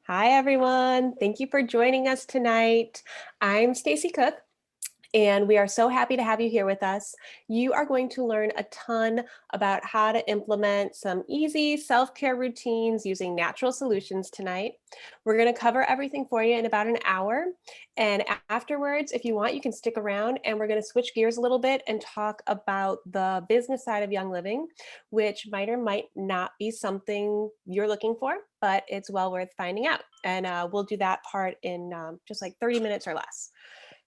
Hi, everyone. Thank you for joining us tonight. I'm Stacy Cook, and we are so happy to have you here with us. You are going to learn a ton about how to implement some easy self-care routines using natural solutions tonight. We're going to cover everything for you in about an hour. And afterwards, if you want, you can stick around and we're going to switch gears a little bit and talk about the business side of Young Living, which might or might not be something you're looking for, but it's well worth finding out. And we'll do that part in just like 30 minutes or less.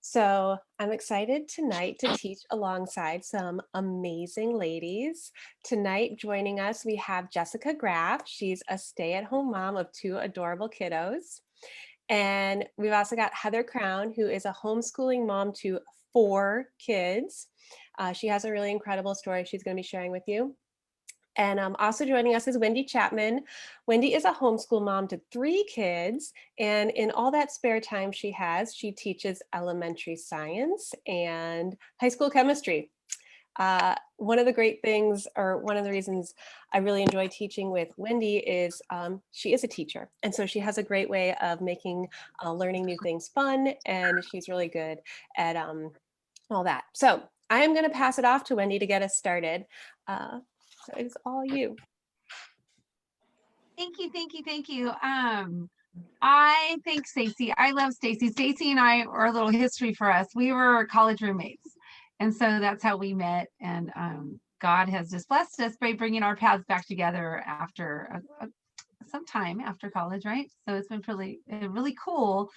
So I'm excited tonight to teach alongside some amazing ladies. Tonight joining us, we have Jessica Graff. She's a stay-at-home mom of two adorable kiddos. And we've also got Heather Crown, who is a homeschooling mom to four kids. She has a really incredible story she's going to be sharing with you. And also joining us is Wendy Chapman. Wendy is a homeschool mom to three kids. And in all that spare time she has, she teaches elementary science and high school chemistry. One of the great things, or one of the reasons I really enjoy teaching with Wendy is she is a teacher. And so she has a great way of making learning new things fun. And she's really good at all that. So I am going to pass it off to Wendy to get us started. So it's all you. Thank you. I thank Stacy. I love Stacy. Stacy and I are a little history for us. We were college roommates. And so that's how we met. And God has just blessed us by bringing our paths back together after some time after college, right? So it's been really cool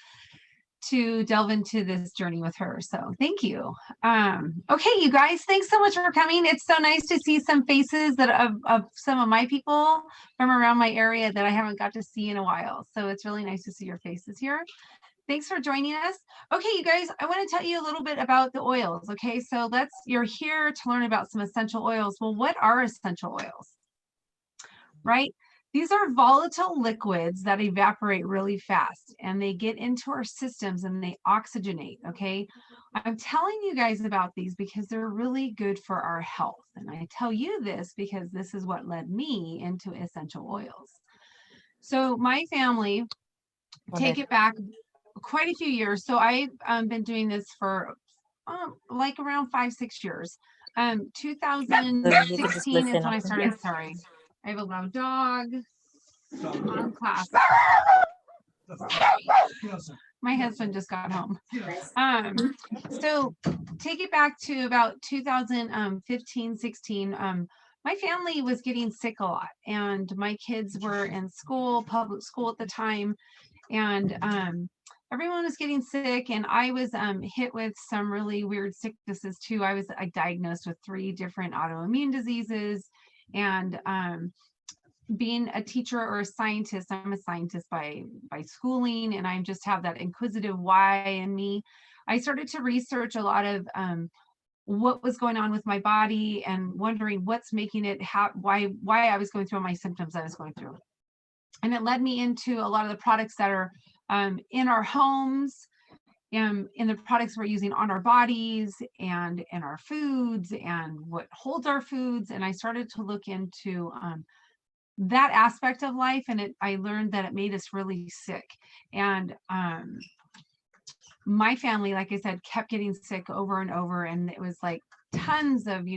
to delve into this journey with her. So thank you. Okay, you guys, thanks so much for coming. It's so nice to see some faces that of some of my people from around my area that I haven't got to see in a while. So it's really nice to see your faces here. Thanks for joining us. Okay, you guys, I want to tell you a little bit about the oils. Okay, so you're here to learn about some essential oils. Well, what are essential oils? Right? These are volatile liquids that evaporate really fast and they get into our systems and they oxygenate, okay? I'm telling you guys about these because they're really good for our health. And I tell you this because this is what led me into essential oils. So my family, take it back quite a few years. So I've been doing this for like around 5-6 years. 2016 is when I started. Sorry, I have a loud dog on class. My husband just got home. So take it back to about 2015, 16. My family was getting sick a lot, and my kids were in school, public school at the time, and everyone was getting sick, and I was hit with some really weird sicknesses too. I was diagnosed with 3 different autoimmune diseases, and being a teacher or a scientist, I'm a scientist by schooling, and I just have that inquisitive why in me. I started to research a lot of what was going on with my body and wondering what's making it, why I was going through all my symptoms I was going through. And it led me into a lot of the products that are in our homes, in the products we're using on our bodies and in our foods and what holds our foods. And I started to look into that aspect of life, and I learned that it made us really sick. And my family, like I said, kept getting sick over and over, and it was like tons of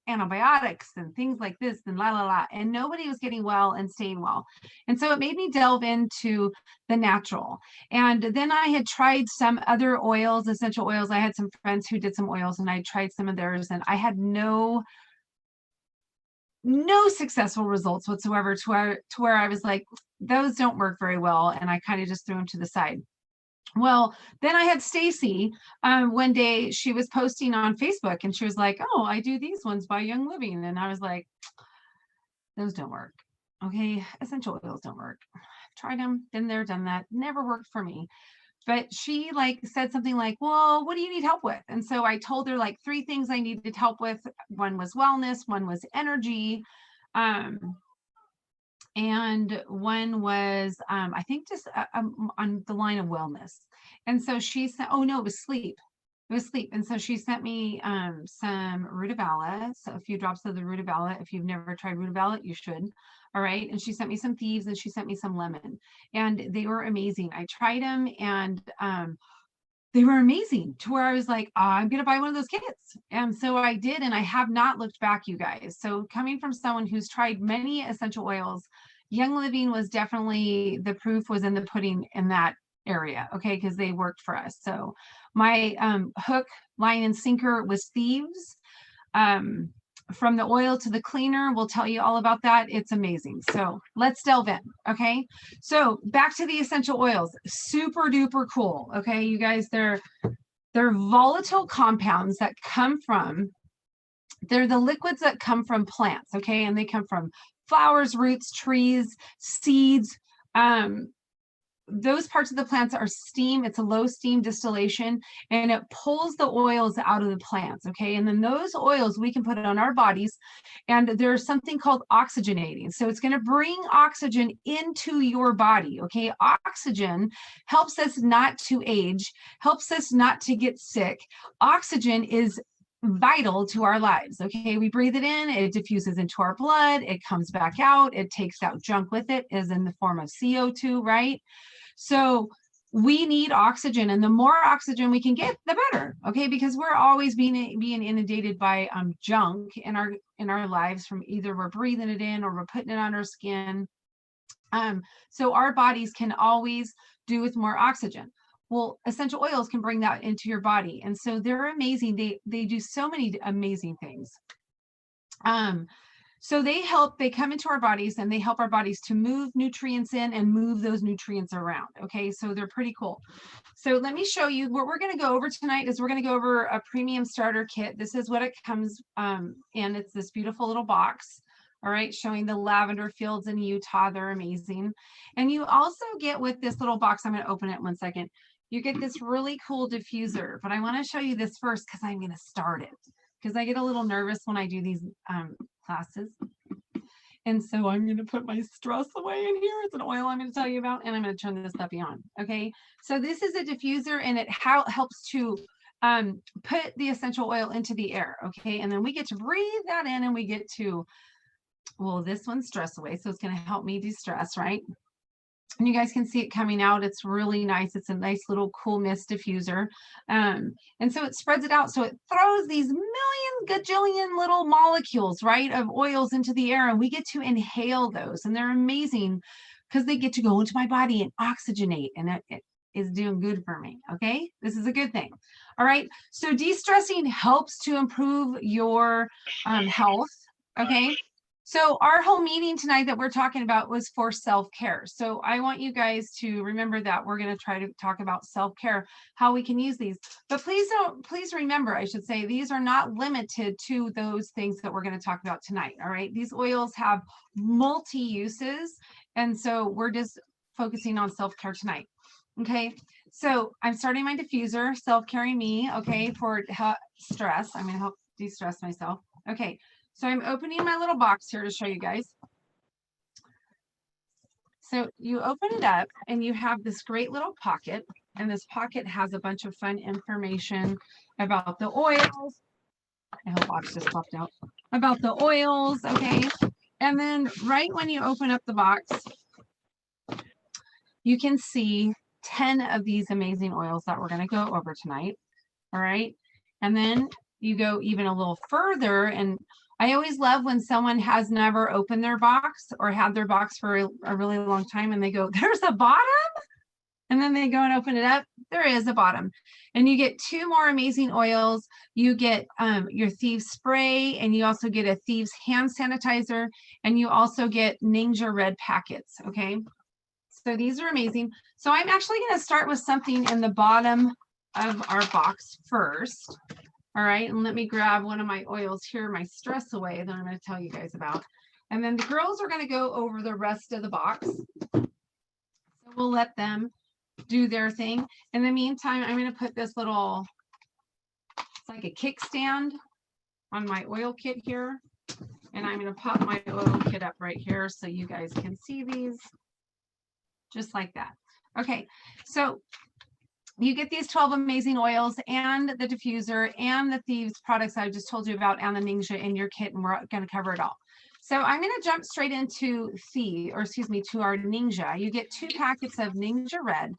antibiotics and things like this and and nobody was getting well and staying well. And so it made me delve into the natural. And then I had tried some other oils, essential oils. I had some friends who did some oils, and I tried some of theirs, and I had no successful results whatsoever, to where I was like, those don't work very well, and I kind of just threw them to the side. Well, then I had Stacy. One day she was posting on Facebook, and she was like, oh, I do these ones by Young Living, and I was like, those don't work. Okay, essential oils don't work. I've tried them, been there, done that, never worked for me. But she said something like, well, what do you need help with? And so I told her 3 things I needed help with. One was wellness, one was energy, and one was, I think, just on the line of wellness. And so she said, oh no, it was sleep. It was sleep. And so she sent me some rutabaga, so a few drops of the rutabaga. If you've never tried rutabaga, you should. All right. And she sent me some thieves and she sent me some lemon, and they were amazing. I tried them, and they were amazing, to where I was like, I'm going to buy one of those kits. And so I did, and I have not looked back, you guys. So coming from someone who's tried many essential oils, Young Living was definitely, the proof was in the pudding in that area. Okay. Because they worked for us. So my hook, line, and sinker was Thieves. From the oil to the cleaner, we'll tell you all about that. It's amazing. So let's delve in. Okay. So back to the essential oils, super duper cool. Okay. You guys, they're volatile compounds that come from, they're the liquids that come from plants. Okay. And they come from flowers, roots, trees, seeds. Those parts of the plants are steam. It's a low steam distillation, and it pulls the oils out of the plants. Okay. And then those oils we can put on our bodies, and there's something called oxygenating. So it's going to bring oxygen into your body. Okay. Oxygen helps us not to age, helps us not to get sick. Oxygen is vital to our lives. Okay. We breathe it in, it diffuses into our blood, it comes back out, it takes out junk with it, is in the form of CO2, right? So we need oxygen, and the more oxygen we can get, the better. Okay. Because we're always being inundated by junk in our lives, from either we're breathing it in or we're putting it on our skin. So our bodies can always do with more oxygen. Well, essential oils can bring that into your body. And so they're amazing. They do so many amazing things. So they come into our bodies, and they help our bodies to move nutrients in and move those nutrients around. Okay. So they're pretty cool. So let me show you what we're going to go over tonight. Is we're going to go over a premium starter kit. This is what it comes in. It's this beautiful little box. All right. Showing the lavender fields in Utah. They're amazing. And you also get, with this little box, I'm going to open it in 1 second. You get this really cool diffuser, but I want to show you this first because I'm going to start it, because I get a little nervous when I do these classes. And so I'm going to put my stress away in here. It's an oil I'm going to tell you about, and I'm going to turn this puppy on. Okay. So this is a diffuser, and it helps to put the essential oil into the air. Okay. And then we get to breathe that in, and we get to, well, this one's stress away. So it's going to help me de-stress, right? And you guys can see it coming out. It's really nice. It's a nice little cool mist diffuser. And so it spreads it out. So it throws these million gajillion little molecules, right, of oils into the air, and we get to inhale those. And they're amazing because they get to go into my body and oxygenate, and it is doing good for me. Okay. This is a good thing. All right. So de-stressing helps to improve your health. Okay. So our whole meeting tonight that we're talking about was for self-care. So I want you guys to remember that we're going to try to talk about self-care, how we can use these. But please remember, I should say, these are not limited to those things that we're going to talk about tonight. All right. These oils have multi-uses. And so we're just focusing on self-care tonight. Okay. So I'm starting my diffuser, Self-Caring Me. Okay. For stress. I'm going to help de-stress myself. Okay. So I'm opening my little box here to show you guys. So you open it up, and you have this great little pocket, and this pocket has a bunch of fun information about the oils. I hope box just popped out. About the oils, okay? And then right when you open up the box, you can see 10 of these amazing oils that we're going to go over tonight. All right. And then you go even a little further, and I always love when someone has never opened their box or had their box for a really long time, and they go, there's a bottom? And then they go and open it up. There is a bottom. And you get 2 more amazing oils. You get your Thieves spray, and you also get a Thieves hand sanitizer, and you also get Ningxia red packets. Okay. So these are amazing. So I'm actually going to start with something in the bottom of our box first. All right, and let me grab one of my oils here, my stress away, that I'm going to tell you guys about. And then the girls are going to go over the rest of the box. So we'll let them do their thing. In the meantime, I'm going to put this little, it's like a kickstand on my oil kit here. And I'm going to pop my oil kit up right here so you guys can see these. Just like that. Okay, so you get these 12 amazing oils and the diffuser and the Thieves products I just told you about, and the Ningxia in your kit, and we're going to cover it all. So I'm going to jump straight into to our Ninja. You get 2 packets of Ninja Red,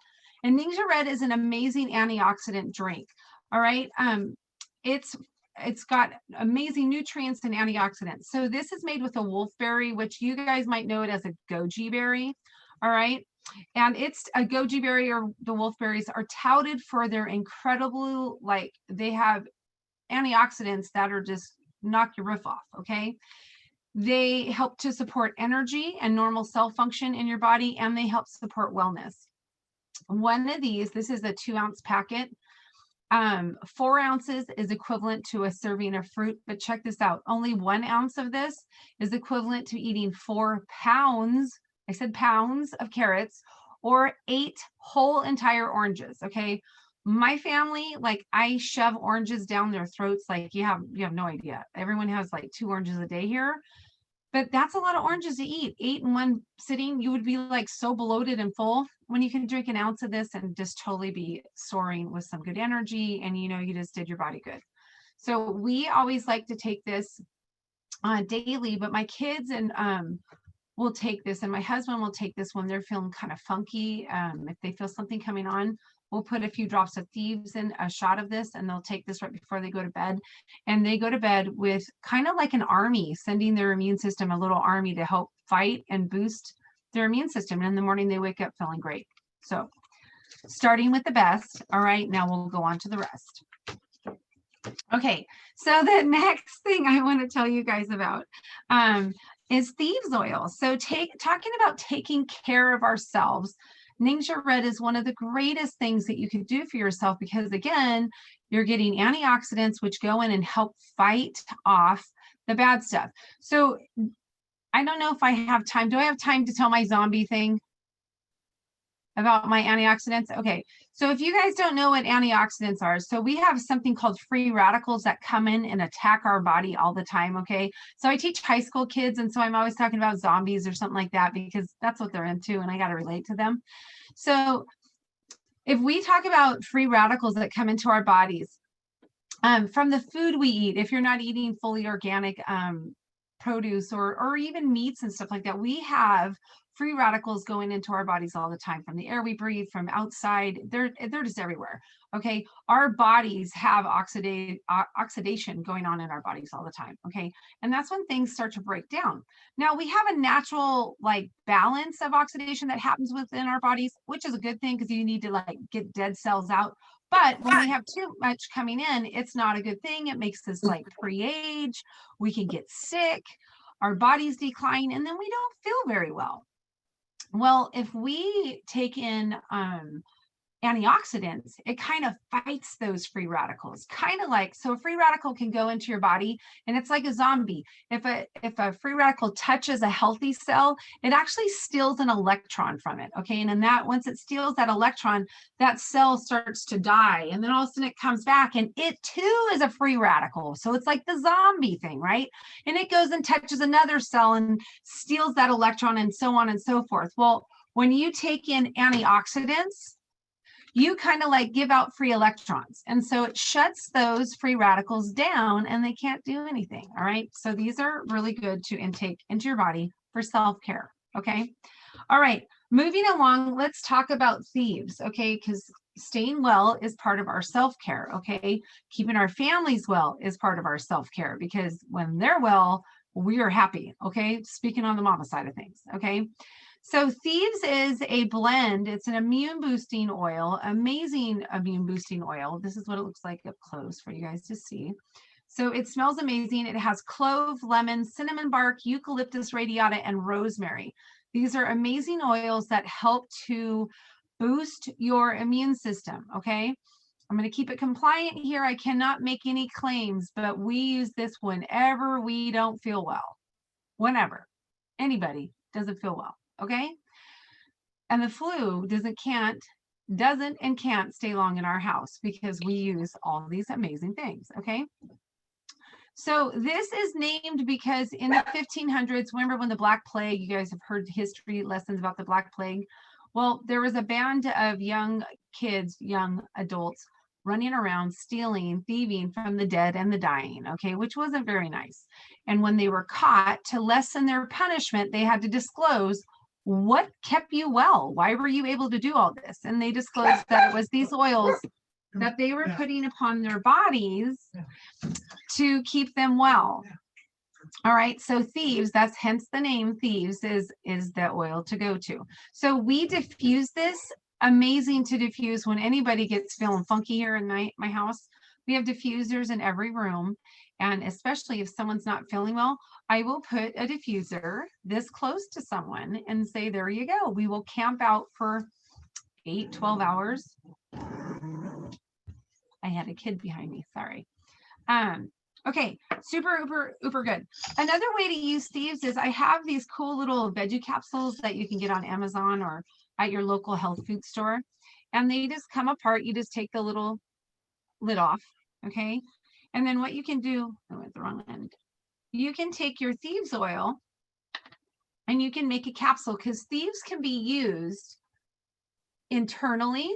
and Ninja Red is an amazing antioxidant drink. All right. It's got amazing nutrients and antioxidants. So this is made with a wolfberry, which you guys might know it as a goji berry. All right. And it's a goji berry, or the wolfberries are touted for their incredible, like, they have antioxidants that are just knock your roof off. Okay. They help to support energy and normal cell function in your body, and they help support wellness. One of these, this is a 2-ounce packet. 4 ounces is equivalent to a serving of fruit, but check this out. Only 1 ounce of this is equivalent to eating 4 pounds, I said pounds, of carrots, or 8 whole entire oranges. Okay. My family, like, I shove oranges down their throats like you have no idea. Everyone has like 2 oranges a day here, but that's a lot of oranges to eat. 8 in one sitting, you would be like so bloated and full, when you can drink an ounce of this and just totally be soaring with some good energy, and you just did your body good. So we always like to take this daily, but my kids and will take this, and my husband will take this when they're feeling kind of funky. If they feel something coming on, we'll put a few drops of Thieves in a shot of this, and they'll take this right before they go to bed. And they go to bed with kind of like an army, sending their immune system, a little army, to help fight and boost their immune system. And in the morning, they wake up feeling great. So starting with the best. All right, now we'll go on to the rest. Okay, so the next thing I want to tell you guys about is Thieves oil. So talking about taking care of ourselves, Ninja Red is one of the greatest things that you can do for yourself, because again, you're getting antioxidants which go in and help fight off the bad stuff. So I don't know if I have time. Do I have time to tell my zombie thing about my antioxidants? Okay, so if you guys don't know what antioxidants are, so we have something called free radicals that come in and attack our body all the time. Okay, so I teach high school kids, and so I'm always talking about zombies or something like that, because that's what they're into, and I got to relate to them. So if we talk about free radicals that come into our bodies from the food we eat, if you're not eating fully organic produce or even meats and stuff like that, we have free radicals going into our bodies all the time, from the air we breathe, from outside. They're just everywhere. Okay, our bodies have oxidation going on in our bodies all the time. Okay, and that's when things start to break down. Now we have a natural like balance of oxidation that happens within our bodies, which is a good thing, because you need to like get dead cells out. But when we have too much coming in, it's not a good thing. It makes us like pre-age. We can get sick, our bodies decline, and then we don't feel very well. Well, if we take in antioxidants, it kind of fights those free radicals. Kind of like, so a free radical can go into your body, and it's like a zombie. If a free radical touches a healthy cell, it actually steals an electron from it. Okay, and then once it steals that electron, that cell starts to die, and then all of a sudden it comes back, and it too is a free radical. So it's like the zombie thing, right? And it goes and touches another cell and steals that electron, and so on and so forth. Well, when you take in antioxidants, you kind of like give out free electrons. And so it shuts those free radicals down, and they can't do anything. All right. So these are really good to intake into your body for self-care. Okay. All right. Moving along, let's talk about Thieves. Okay. Because staying well is part of our self-care. Okay. Keeping our families well is part of our self-care, because when they're well, we are happy. Okay. Speaking on the mama side of things. Okay. So Thieves is a blend. It's an immune boosting oil, amazing immune boosting oil. This is what it looks like up close for you guys to see. So it smells amazing. It has clove, lemon, cinnamon bark, eucalyptus radiata, and rosemary. These are amazing oils that help to boost your immune system. Okay. I'm going to keep it compliant here. I cannot make any claims, but we use this whenever we don't feel well. Whenever anybody doesn't feel well. Okay. And the flu doesn't and can't stay long in our house, because we use all these amazing things. Okay. So this is named because in the 1500s, remember when the Black Plague, you guys have heard history lessons about the Black Plague. Well, there was a band of young kids, young adults, running around, stealing, thieving from the dead and the dying, okay, which wasn't very nice. And when they were caught, to lessen their punishment, they had to disclose what kept you well. Why were you able to do all this? And they disclosed that it was these oils that they were putting upon their bodies to keep them well. All right, so thieves, that's hence the name thieves, is the oil to go to. So we diffuse this, amazing to diffuse when anybody gets feeling funky here in my house. We have diffusers in every room, and especially if someone's not feeling well, I will put a diffuser this close to someone and say, there you go. We will camp out for 8-12 hours. I had a kid behind me, sorry. Okay, super, uber good. Another way to use thieves is I have these cool little veggie capsules that you can get on Amazon or at your local health food store. And they just come apart. You just take the little lid off, okay? And then what you can do, I went the wrong end. You can take your thieves oil and you can make a capsule, because thieves can be used internally,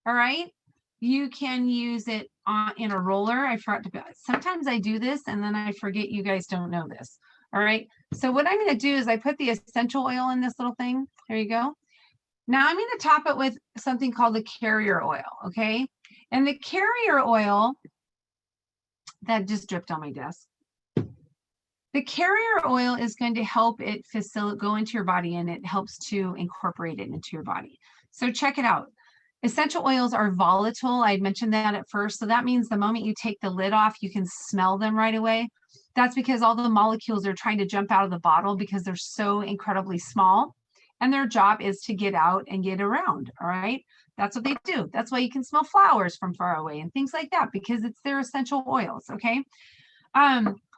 all right? You can use it in a roller. I forgot to, sometimes I do this and then I forget you guys don't know this. All right. So what I'm going to do is I put the essential oil in this little thing. There you go. Now I'm going to top it with something called the carrier oil. Okay. And the carrier oil that just dripped on my desk. The carrier oil is going to help it go into your body, and it helps to incorporate it into your body. So check it out. Essential oils are volatile. I mentioned that at first. So that means the moment you take the lid off, you can smell them right away. That's because all the molecules are trying to jump out of the bottle because they're so incredibly small. And their job is to get out and get around. All right. That's what they do. That's why you can smell flowers from far away and things like that, because it's their essential oils. Okay.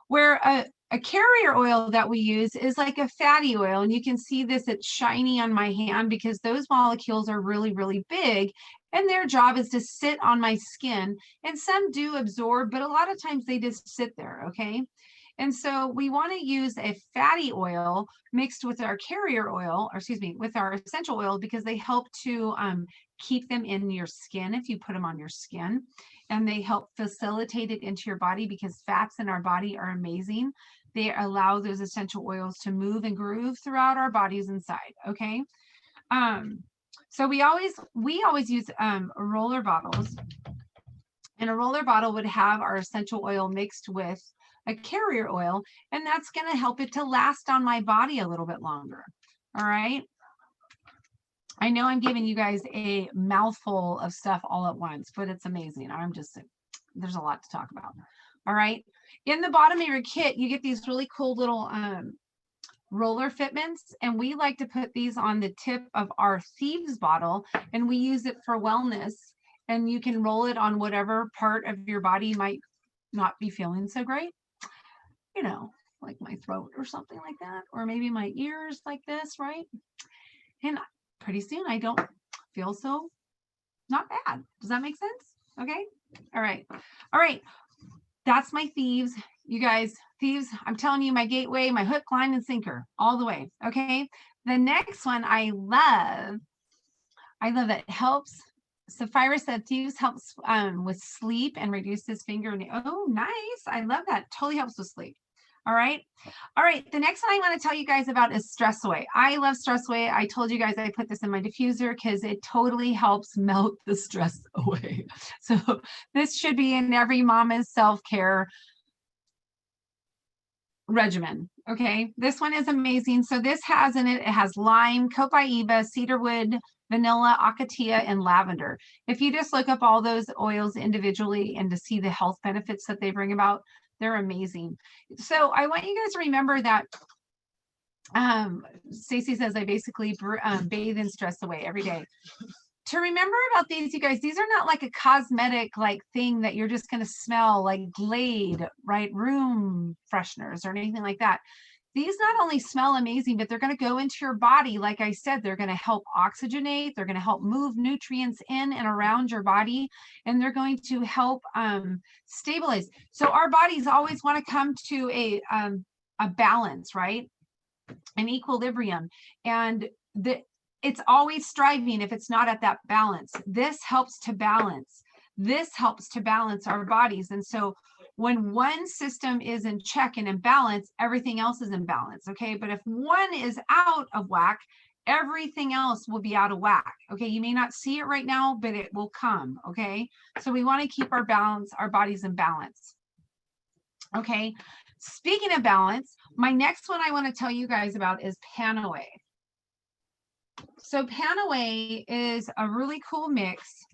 Where a carrier oil that we use is like a fatty oil, and you can see this, it's shiny on my hand because those molecules are really, really big, and their job is to sit on my skin, and some do absorb, but a lot of times they just sit there, okay? And so we want to use a fatty oil mixed with our carrier oil, or excuse me, with our essential oil, because they help to keep them in your skin if you put them on your skin, and they help facilitate it into your body, because fats in our body are amazing. They allow those essential oils to move and groove throughout our bodies inside. Okay. So we always use roller bottles, and a roller bottle would have our essential oil mixed with a carrier oil, and that's going to help it to last on my body a little bit longer. All right. I know I'm giving you guys a mouthful of stuff all at once, but it's amazing. There's a lot to talk about. All right. In the bottom of your kit, you get these really cool little roller fitments, and we like to put these on the tip of our thieves bottle, and we use it for wellness. And you can roll it on whatever part of your body might not be feeling so great, you know, like my throat or something like that, or maybe my ears like this, right? And pretty soon I don't feel so not bad. Does that make sense? Okay. All right. All right. That's my thieves. You guys, thieves, I'm telling you, my gateway, my hook, line, and sinker all the way. Okay. The next one I love it helps. Sapphira said thieves helps with sleep and reduces finger. Oh, nice. I love that. Totally helps with sleep. All right. All right. The next one I want to tell you guys about is Stress Away. I love Stress Away. I told you guys I put this in my diffuser because it totally helps melt the stress away. So this should be in every mama's self-care regimen. Okay. This one is amazing. So this has in it, it has lime, copaiba, cedarwood, vanilla, acacia, and lavender. If you just look up all those oils individually and to see the health benefits that they bring about, they're amazing. So I want you guys to remember that Stacy says I basically bathe in Stress Away every day. To remember about these, you guys, these are not like a cosmetic like thing that you're just going to smell like Glade, right? Room fresheners or anything like that. These not only smell amazing, but they're going to go into your body. Like I said, they're going to help oxygenate. They're going to help move nutrients in and around your body, and they're going to help stabilize. So our bodies always want to come to a balance, right? An equilibrium. And it's always striving if it's not at that balance. This helps to balance. this helps to balance our bodies. And so when one system is in check and in balance, everything else is in balance. Okay. But if one is out of whack, everything else will be out of whack. Okay. You may not see it right now, but it will come. Okay. So we want to keep our balance, our bodies in balance. Okay. Speaking of balance, my next one I want to tell you guys about is Panaway. So Panaway is a really cool mix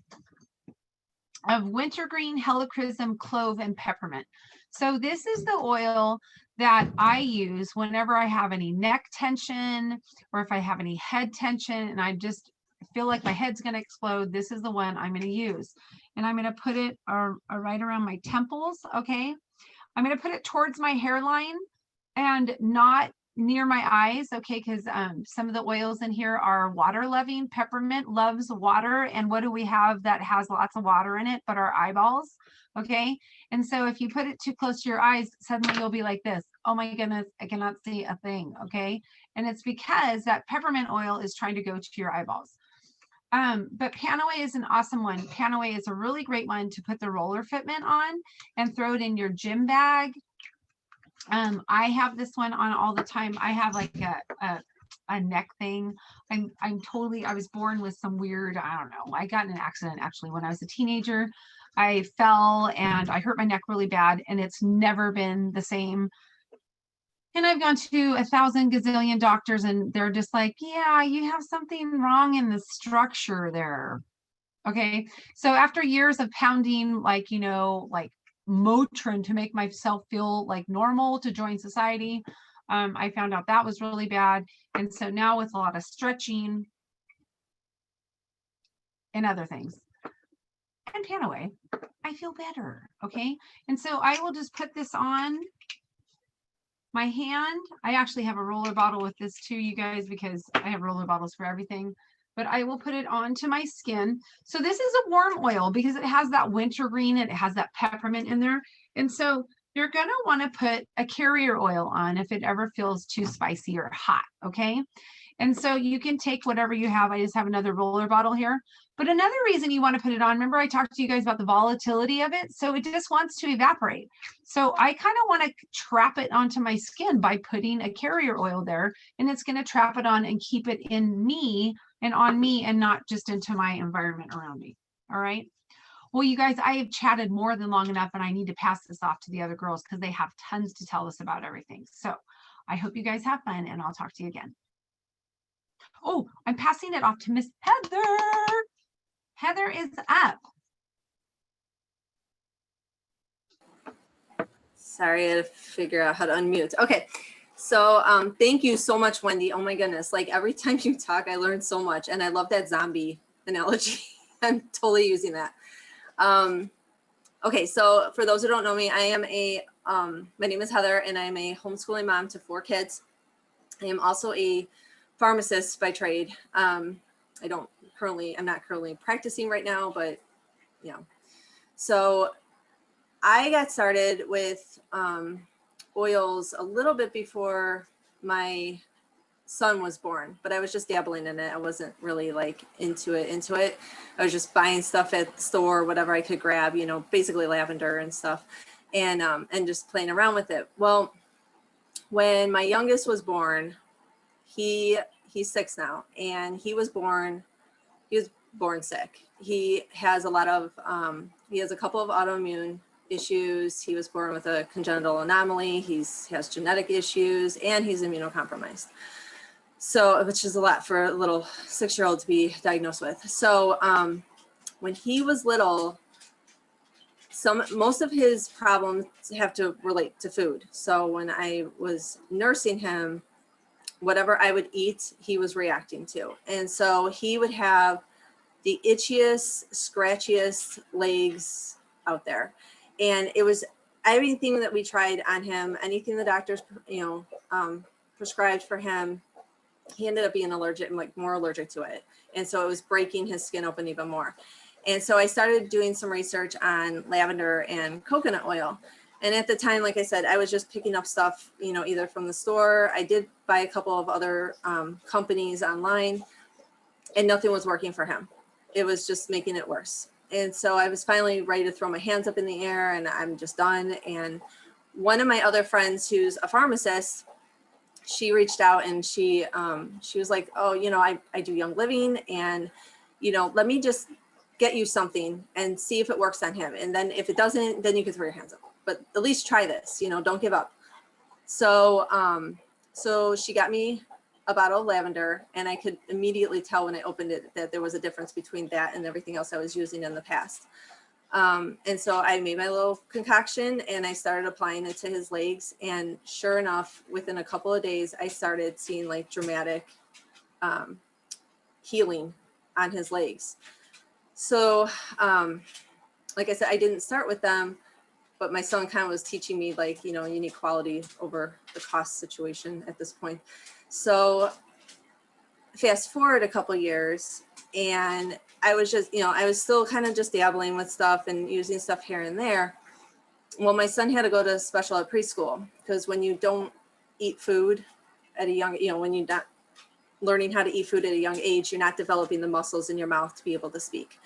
of wintergreen, helichrysum, clove, and peppermint. So this is the oil that I use whenever I have any neck tension or if I have any head tension and I just feel like my head's going to explode. This is the one I'm going to use. And I'm going to put it right around my temples. Okay. I'm going to put it towards my hairline and not near my eyes. Okay. Because some of the oils in here are water loving. Peppermint loves water. And what do we have that has lots of water in it but our eyeballs? Okay. And so if you put it too close to your eyes, suddenly you'll be like this. Oh my goodness, I cannot see a thing. Okay. And it's because that peppermint oil is trying to go to your eyeballs. But Panaway is an awesome one. Panaway is a really great one to put the roller fitment on and throw it in your gym bag. I have this one on all the time. I have like a neck thing. I was born with some weird, I don't know. I got in an accident actually when I was a teenager. I fell and I hurt my neck really bad and it's never been the same. And I've gone to 1,000 gazillion doctors and they're just like, yeah, you have something wrong in the structure there. Okay. So after years of pounding, like, you know, like Motrin to make myself feel like normal to join society, I found out that was really bad. And so now with a lot of stretching and other things and Panaway, I feel better. Okay. And so I will just put this on my hand. I actually have a roller bottle with this too, you guys, because I have roller bottles for everything, but I will put it onto my skin. So this is a warm oil because it has that wintergreen and it has that peppermint in there. And so you're going to want to put a carrier oil on if it ever feels too spicy or hot. Okay. And so you can take whatever you have. I just have another roller bottle here. But another reason you want to put it on, remember I talked to you guys about the volatility of it. So it just wants to evaporate. So I kind of want to trap it onto my skin by putting a carrier oil there. And it's going to trap it on and keep it in me and on me and not just into my environment around me. All right. Well, you guys, I have chatted more than long enough and I need to pass this off to the other girls because they have tons to tell us about everything. So I hope you guys have fun and I'll talk to you again. Oh, I'm passing it off to Miss Heather. Heather is up. Sorry, I had to figure out how to unmute. Okay, so thank you so much, Wendy. Oh my goodness, like every time you talk, I learn so much. And I love that zombie analogy. I'm totally using that. Okay, so for those who don't know me, I am my name is Heather and I'm a homeschooling mom to 4 kids. I am also a pharmacist by trade. I'm not currently practicing right now, but you know. So I got started with oils a little bit before my son was born, but I was just dabbling in it. I wasn't really like into it. I was just buying stuff at the store, whatever I could grab, you know, basically lavender and stuff, and just playing around with it. Well, when my youngest was born, he's 6 now, and he was born sick. He has a couple of autoimmune issues. He was born with a congenital anomaly. He has genetic issues, and he's immunocompromised. So, which is a lot for a little 6-year-old to be diagnosed with. So, when he was little, most of his problems have to relate to food. So when I was nursing him, whatever I would eat, he was reacting to. And so he would have the itchiest, scratchiest legs out there. And it was everything that we tried on him, anything the doctors, prescribed for him, he ended up being allergic, like more allergic to it. And so it was breaking his skin open even more. And so I started doing some research on lavender and coconut oil. And at the time, like I said, I was just picking up stuff, either from the store. I did buy a couple of other companies online, and nothing was working for him. It was just making it worse. And so I was finally ready to throw my hands up in the air and I'm just done. And one of my other friends who's a pharmacist, she reached out and she was like, oh, you know, I do Young Living and, you know, let me just get you something and see if it works on him. And then if it doesn't, then you can throw your hands up, but at least try this, you know, don't give up. So, so she got me a bottle of lavender and I could immediately tell when I opened it that there was a difference between that and everything else I was using in the past. And so I made my little concoction and I started applying it to his legs. And sure enough, within a couple of days, I started seeing like dramatic healing on his legs. So, like I said, I didn't start with them, but my son kind of was teaching me like, you know, you need quality over the cost situation at this point. So fast forward a couple years and I was just, you know, I was still kind of just dabbling with stuff and using stuff here and there. Well, my son had to go to special ed preschool because when you don't eat food at a young, you know, when you're not learning how to eat food at a young age, you're not developing the muscles in your mouth to be able to speak.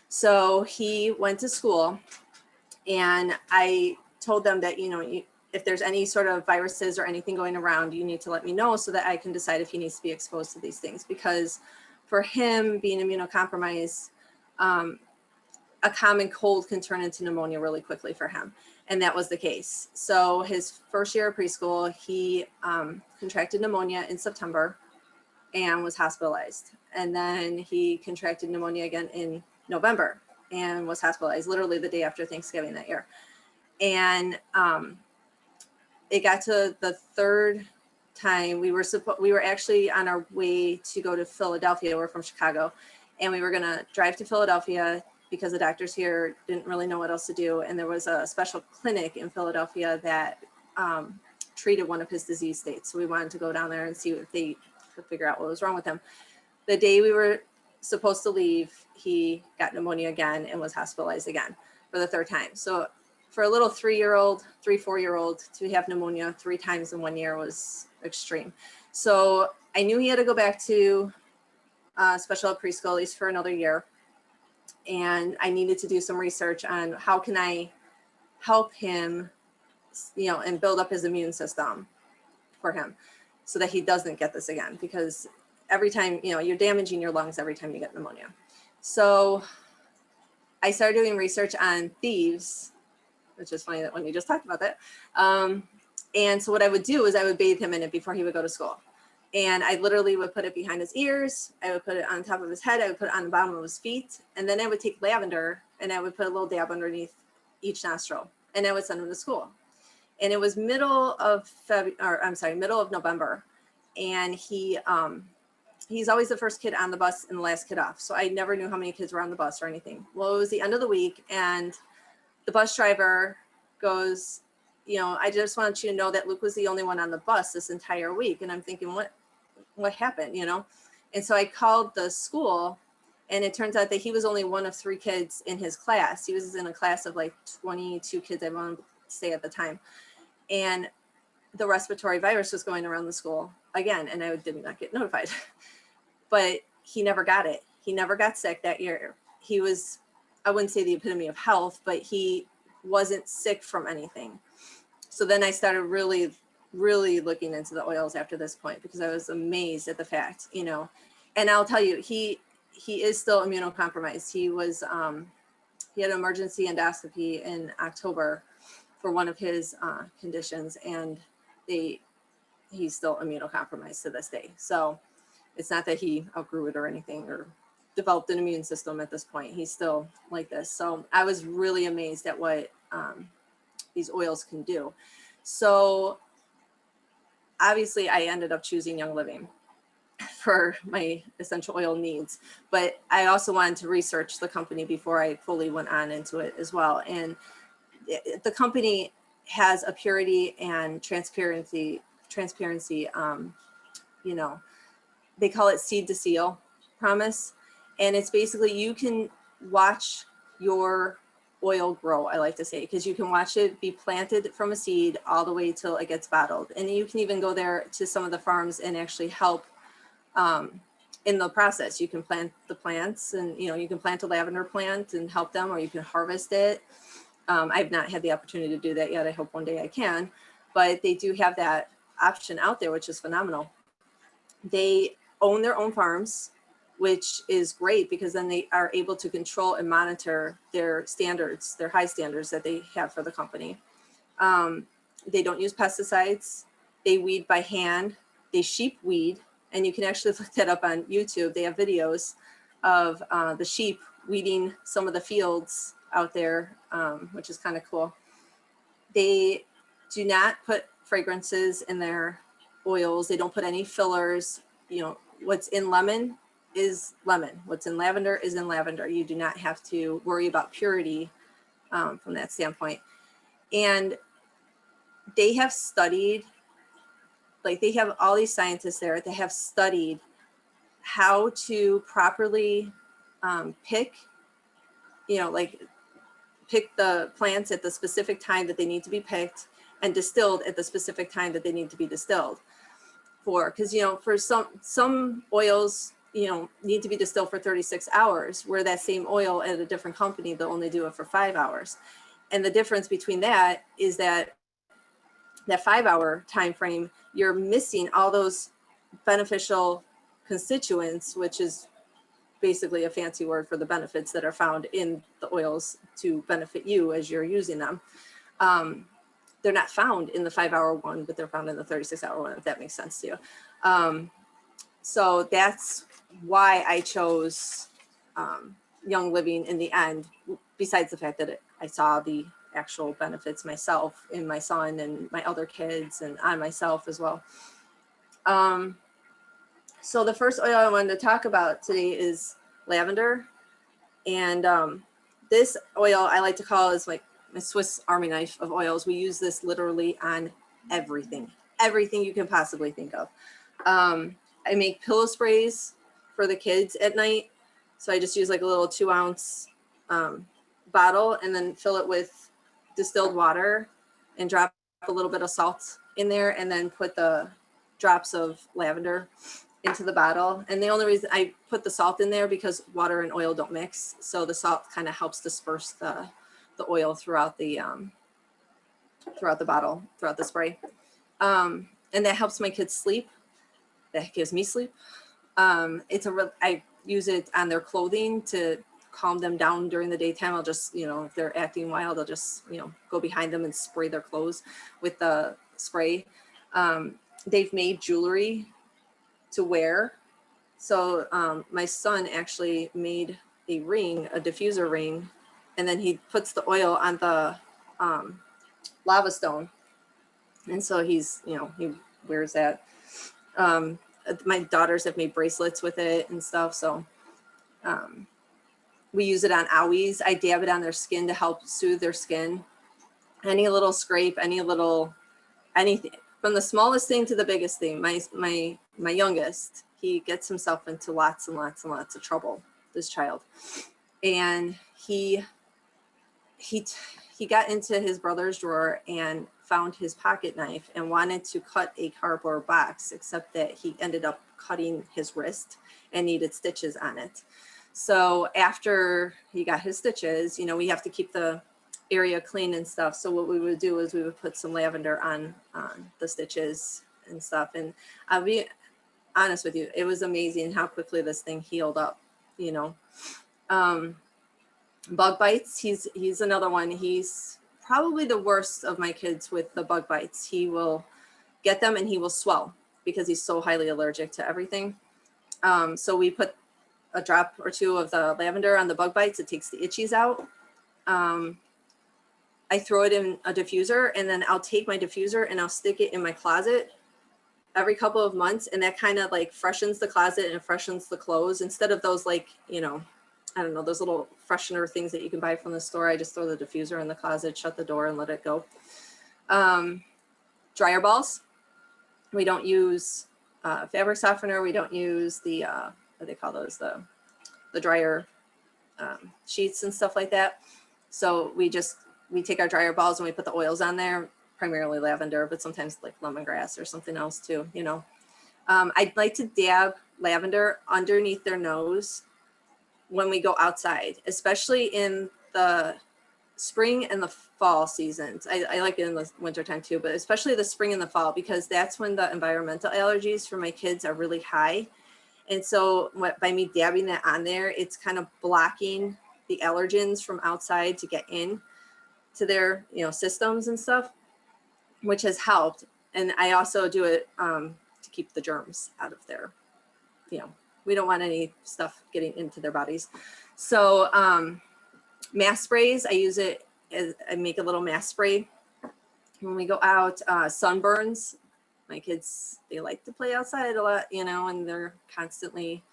So he went to school and I told them that, you know, if there's any sort of viruses or anything going around, you need to let me know so that I can decide if he needs to be exposed to these things. Because for him being immunocompromised, a common cold can turn into pneumonia really quickly for him. And that was the case. So his first year of preschool, he contracted pneumonia in September and was hospitalized. And then he contracted pneumonia again in November and was hospitalized literally the day after Thanksgiving that year. And it got to the third time we were actually on our way to go to Philadelphia. We're from Chicago and we were going to drive to Philadelphia because the doctors here didn't really know what else to do. And there was a special clinic in Philadelphia that treated one of his disease states. So we wanted to go down there and see if they could figure out what was wrong with him. The day we were supposed to leave, he got pneumonia again and was hospitalized again for the third time. So for a little 4-year-old to have pneumonia 3 times in 1 year was extreme. So I knew he had to go back to special ed preschool at least for another year. And I needed to do some research on how can I help him, you know, and build up his immune system for him so that he doesn't get this again. Because every time, you know, you're damaging your lungs every time you get pneumonia. So I started doing research on thieves, which is funny that when you just talked about that. And so what I would do is I would bathe him in it before he would go to school. And I literally would put it behind his ears. I would put it on top of his head. I would put it on the bottom of his feet. And then I would take lavender and I would put a little dab underneath each nostril and I would send him to school. And it was middle of November. And he's always the first kid on the bus and the last kid off. So I never knew how many kids were on the bus or anything. Well, it was the end of the week and the bus driver goes, you know, I just want you to know that Luke was the only one on the bus this entire week. And I'm thinking, what happened, you know? And so I called the school and it turns out that he was only one of 3 kids in his class. He was in a class of like 22 kids, I want to say at the time. And the respiratory virus was going around the school again, and I did not get notified. But he never got it. He never got sick that year. He was, I wouldn't say the epitome of health, but he wasn't sick from anything. So then I started really looking into the oils after this point because I was amazed at the fact, you know. And I'll tell you, he is still immunocompromised. He was he had an emergency endoscopy in October for one of his conditions, and he's still immunocompromised to this day. So it's not that he outgrew it or anything or developed an immune system at this point. He's still like this. So I was really amazed at what these oils can do. So obviously I ended up choosing Young Living for my essential oil needs, but I also wanted to research the company before I fully went on into it as well. And the company has a purity and transparency, you know, they call it seed to seal promise. And it's basically, you can watch your oil grow, I like to say, because you can watch it be planted from a seed all the way till it gets bottled. And you can even go there to some of the farms and actually help in the process. You can plant the plants, and you can plant a lavender plant and help them, or you can harvest it. I've not had the opportunity to do that yet. I hope one day I can, but they do have that option out there, which is phenomenal. They own their own farms, which is great because then they are able to control and monitor their standards, their high standards that they have for the company. They don't use pesticides. They weed by hand. They sheep weed. And you can actually look that up on YouTube. They have videos of the sheep weeding some of the fields out there, which is kind of cool. They do not put fragrances in their oils. They don't put any fillers. What's in lemon is lemon. What's in lavender is in lavender. You do not have to worry about purity from that standpoint. And they have studied, like they have all these scientists there that have studied how to properly pick the plants at the specific time that they need to be picked, and distilled at the specific time that they need to be distilled for. Because for some oils need to be distilled for 36 hours, where that same oil at a different company, they'll only do it for 5 hours. And the difference between that is that 5-hour time frame, you're missing all those beneficial constituents, which is basically a fancy word for the benefits that are found in the oils to benefit you as you're using them. They're not found in the 5-hour one, but they're found in the 36-hour one, if that makes sense to you. So that's why I chose Young Living in the end, besides the fact that I saw the actual benefits myself in my son and my other kids and on myself as well. So the first oil I wanted to talk about today is lavender. And this oil I like to call is like my Swiss Army knife of oils. We use this literally on everything you can possibly think of. I make pillow sprays for the kids at night. So I just use like a little 2-ounce bottle and then fill it with distilled water and drop a little bit of salt in there, and then put the drops of lavender into the bottle. And the only reason I put the salt in there because water and oil don't mix. So the salt kind of helps disperse the oil throughout the bottle, throughout the spray. And that helps my kids sleep. That gives me sleep. I use it on their clothing to calm them down during the daytime. I'll just, if they're acting wild, I'll just, go behind them and spray their clothes with the spray. They've made jewelry to wear. So my son actually made a ring, a diffuser ring, and then he puts the oil on the lava stone. And so he wears that. My daughters have made bracelets with it and stuff. So we use it on owies. I dab it on their skin to help soothe their skin. Any little scrape, anything, from the smallest thing to the biggest thing. My youngest, he gets himself into lots and lots and lots of trouble, this child. And he got into his brother's drawer and found his pocket knife and wanted to cut a cardboard box, except that he ended up cutting his wrist and needed stitches on it. So after he got his stitches, we have to keep the area clean and stuff. So what we would do is we would put some lavender on the stitches and stuff. And I'll be honest with you, it was amazing how quickly this thing healed up, Bug bites, he's another one. He's probably the worst of my kids with the bug bites. He will get them and he will swell because he's so highly allergic to everything. So we put a drop or two of the lavender on the bug bites. It takes the itchies out. I throw it in a diffuser, and then I'll take my diffuser and I'll stick it in my closet every couple of months. And that kind of like freshens the closet and freshens the clothes, instead of those like, I don't know, those little freshener things that you can buy from the store. I just throw the diffuser in the closet, shut the door, and let it go. Dryer balls. We don't use fabric softener. We don't use the, what do they call those? The dryer sheets and stuff like that. So we take our dryer balls and we put the oils on there, primarily lavender, but sometimes like lemongrass or something else too, I'd like to dab lavender underneath their nose when we go outside, especially in the spring and the fall seasons. I like it in the wintertime too, but especially the spring and the fall, because that's when the environmental allergies for my kids are really high. And so by me dabbing that on there, it's kind of blocking the allergens from outside to get in to their, systems and stuff, which has helped. And I also do it to keep the germs out of their, we don't want any stuff getting into their bodies. So mask sprays, I use it as I make a little mask spray when we go out. Sunburns, my kids, they like to play outside a lot, and they're constantly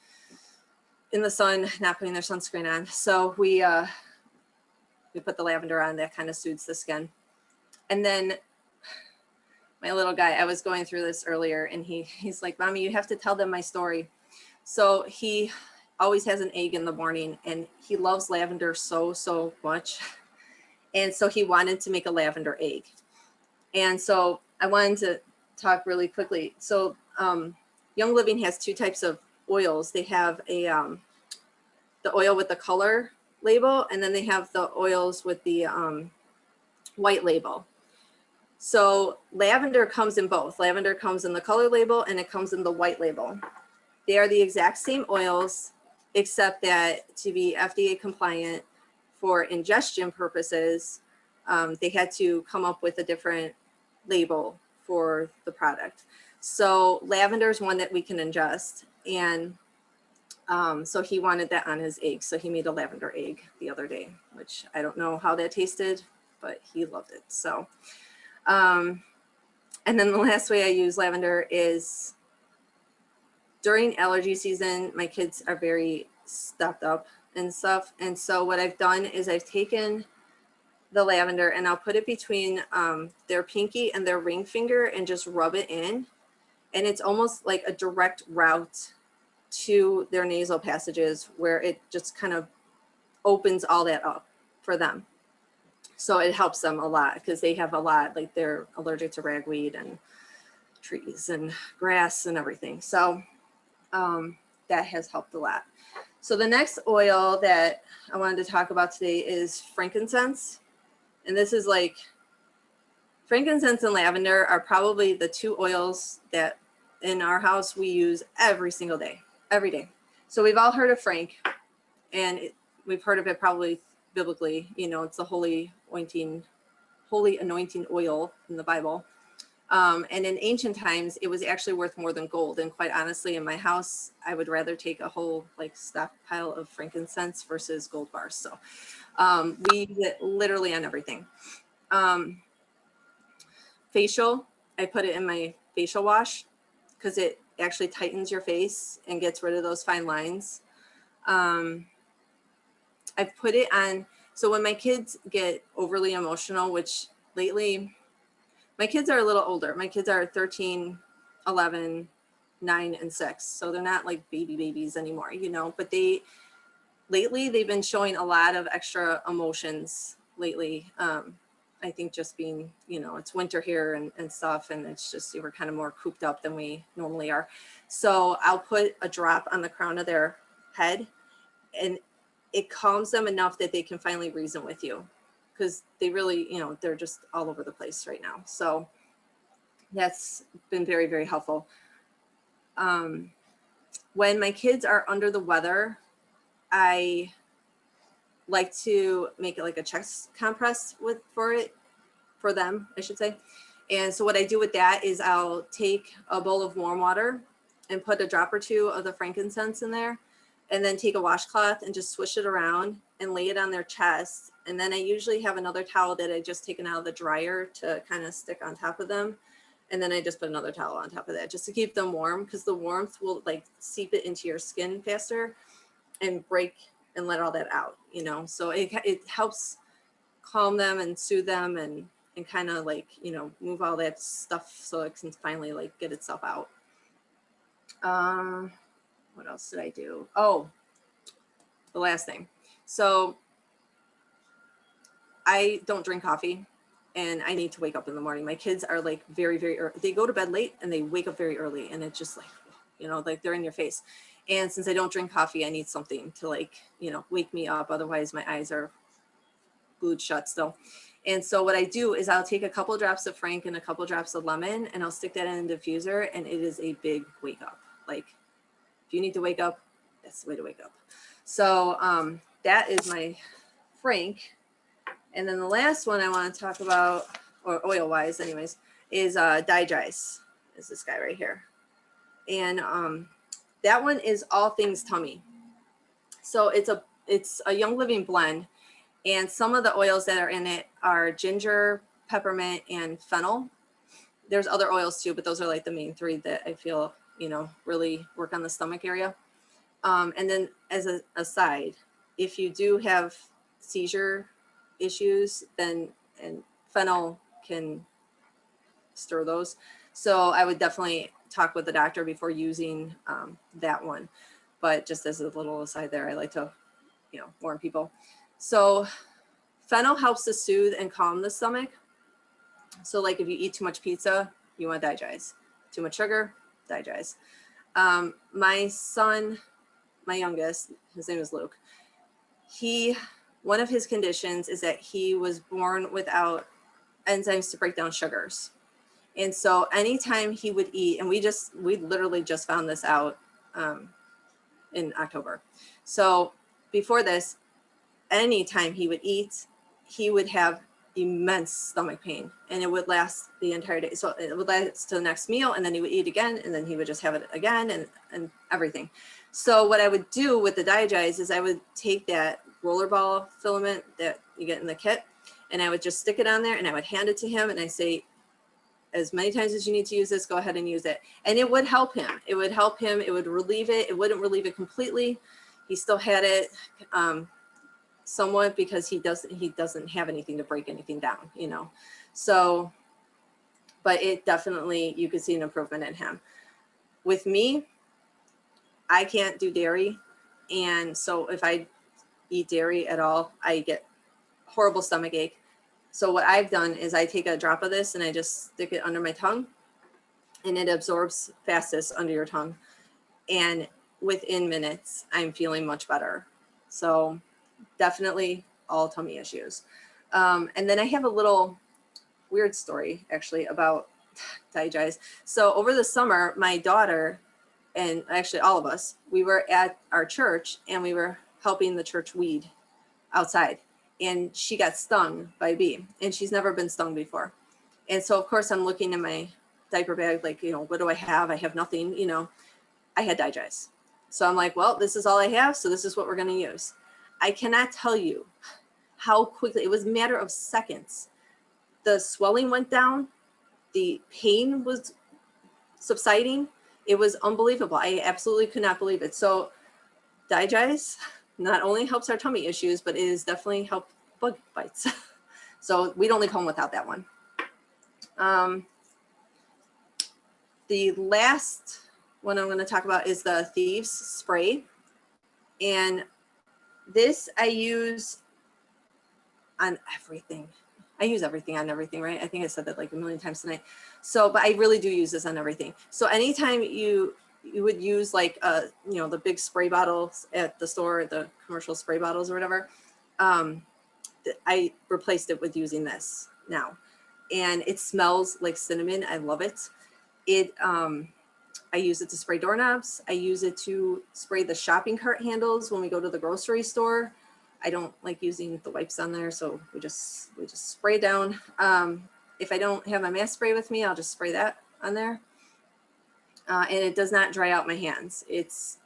in the sun, not putting their sunscreen on. So we put the lavender on, that kind of soothes the skin. And then my little guy, I was going through this earlier, and he's like, Mommy, you have to tell them my story. So he always has an egg in the morning, and he loves lavender so much. And so he wanted to make a lavender egg. And so I wanted to talk really quickly. So Young Living has two types of oils. They have the oil with the color label, and then they have the oils with the white label. So lavender comes in both. Lavender comes in the color label, and it comes in the white label. They are the exact same oils, except that to be FDA compliant for ingestion purposes, they had to come up with a different label for the product. So lavender is one that we can ingest, and so he wanted that on his egg. So he made a lavender egg the other day, which I don't know how that tasted, but he loved it. So, and then the last way I use lavender is during allergy season. My kids are very stuffed up and stuff. And so what I've done is I've taken the lavender and I'll put it between their pinky and their ring finger and just rub it in. And it's almost like a direct route to their nasal passages, where it just kind of opens all that up for them. So it helps them a lot, because they have a lot, like they're allergic to ragweed and trees and grass and everything. So that has helped a lot. So the next oil that I wanted to talk about today is frankincense. And this is like, frankincense and lavender are probably the two oils that in our house we use every single day, every day. So we've all heard of frank, and we've heard of it probably biblically. It's the holy anointing oil in the Bible. And in ancient times, it was actually worth more than gold. And quite honestly, in my house, I would rather take a whole stockpile of frankincense versus gold bars. So we use it literally on everything. Facial, I put it in my facial wash because it actually tightens your face and gets rid of those fine lines. I've put it on, so when my kids get overly emotional, which lately, my kids are a little older. My kids are 13, 11, 9, and 6. So they're not like babies anymore, but lately they've been showing a lot of extra emotions lately. I think just being, it's winter here and stuff, and it's just, we're kind of more cooped up than we normally are. So I'll put a drop on the crown of their head, and it calms them enough that they can finally reason with you, because they really, they're just all over the place right now. So that's been very, very helpful. When my kids are under the weather, I like to make it like a chest compress for them, I should say. And so what I do with that is I'll take a bowl of warm water and put a drop or two of the frankincense in there, and then take a washcloth and just swish it around and lay it on their chest. And then I usually have another towel that I just taken out of the dryer to kind of stick on top of them. And then I just put another towel on top of that just to keep them warm, because the warmth will seep it into your skin faster and break and let all that out, So it helps calm them and soothe them and kind of move all that stuff so it can finally get itself out. What else did I do? Oh, the last thing. So I don't drink coffee, and I need to wake up in the morning. My kids are very, very early. They go to bed late and they wake up very early, and it's just you know, like they're in your face. And since I don't drink coffee, I need something to like, you know, wake me up. Otherwise my eyes are glued shut still. And so what I do is I'll take a couple drops of Frank and a couple drops of lemon, and I'll stick that in a diffuser, and it is a big wake up. Like if you need to wake up, that's the way to wake up. So that is my Frank. And then the last one I want to talk about, or oil wise anyways, is Digest, is this guy right here. And that one is all things tummy. So it's a Young Living blend, and some of the oils that are in it are ginger, peppermint, and fennel. There's other oils too, but those are like the main three that I feel, you know, really work on the stomach area. And then as a aside, if you do have seizure issues, then and fennel can stir those. So I would definitely talk with the doctor before using that one. But just as a little aside there, I like to, you know, warn people. So fennel helps to soothe and calm the stomach. So like if you eat too much pizza, you want to Digest. Too much sugar, Digest. My son, my youngest, his name is Luke. One of his conditions is that he was born without enzymes to break down sugars. And so anytime he would eat, and we literally just found this out in October. So before this, anytime he would eat, he would have immense stomach pain, and it would last the entire day. So it would last to the next meal, and then he would eat again, and then he would just have it again, and everything. So what I would do with the Digest is I would take that rollerball filament that you get in the kit, and I would just stick it on there, and I would hand it to him, and I say, as many times as you need to use this, go ahead and use it. And it would help him. It would help him. It would relieve it. It wouldn't relieve it completely. He still had it somewhat because he doesn't have anything to break anything down, you know. So, but it definitely, you could see an improvement in him. With me, I can't do dairy. And so if I eat dairy at all, I get horrible stomach ache. So what I've done is I take a drop of this and I just stick it under my tongue, and it absorbs fastest under your tongue. And within minutes, I'm feeling much better. So definitely all tummy issues. And then I have a little weird story actually about Digest. So over the summer, my daughter, and actually all of us, we were at our church and we were helping the church weed outside. And she got stung by a bee, and she's never been stung before. And so of course I'm looking in my diaper bag, like, you know, what do I have? I have nothing, you know. I had Digest. So I'm like, well, this is all I have, so this is what we're going to use. I cannot tell you how quickly, it was a matter of seconds. The swelling went down, the pain was subsiding. It was unbelievable. I absolutely could not believe it. So Digest not only helps our tummy issues, but it has definitely helped bug bites. So we don't leave home without that one. The last one I'm going to talk about is the Thieves Spray. And this I use on everything. I use everything on everything, right? I think I said that like a million times tonight. So, but I really do use this on everything. So anytime you would use like, you know, the big spray bottles at the store, the commercial spray bottles or whatever, I replaced it with using this now. And it smells like cinnamon. I love it. I use it to spray doorknobs. I use it to spray the shopping cart handles when we go to the grocery store. I don't like using the wipes on there, so we just spray down. If I don't have my mask spray with me, I'll just spray that on there. And it does not dry out my hands. It's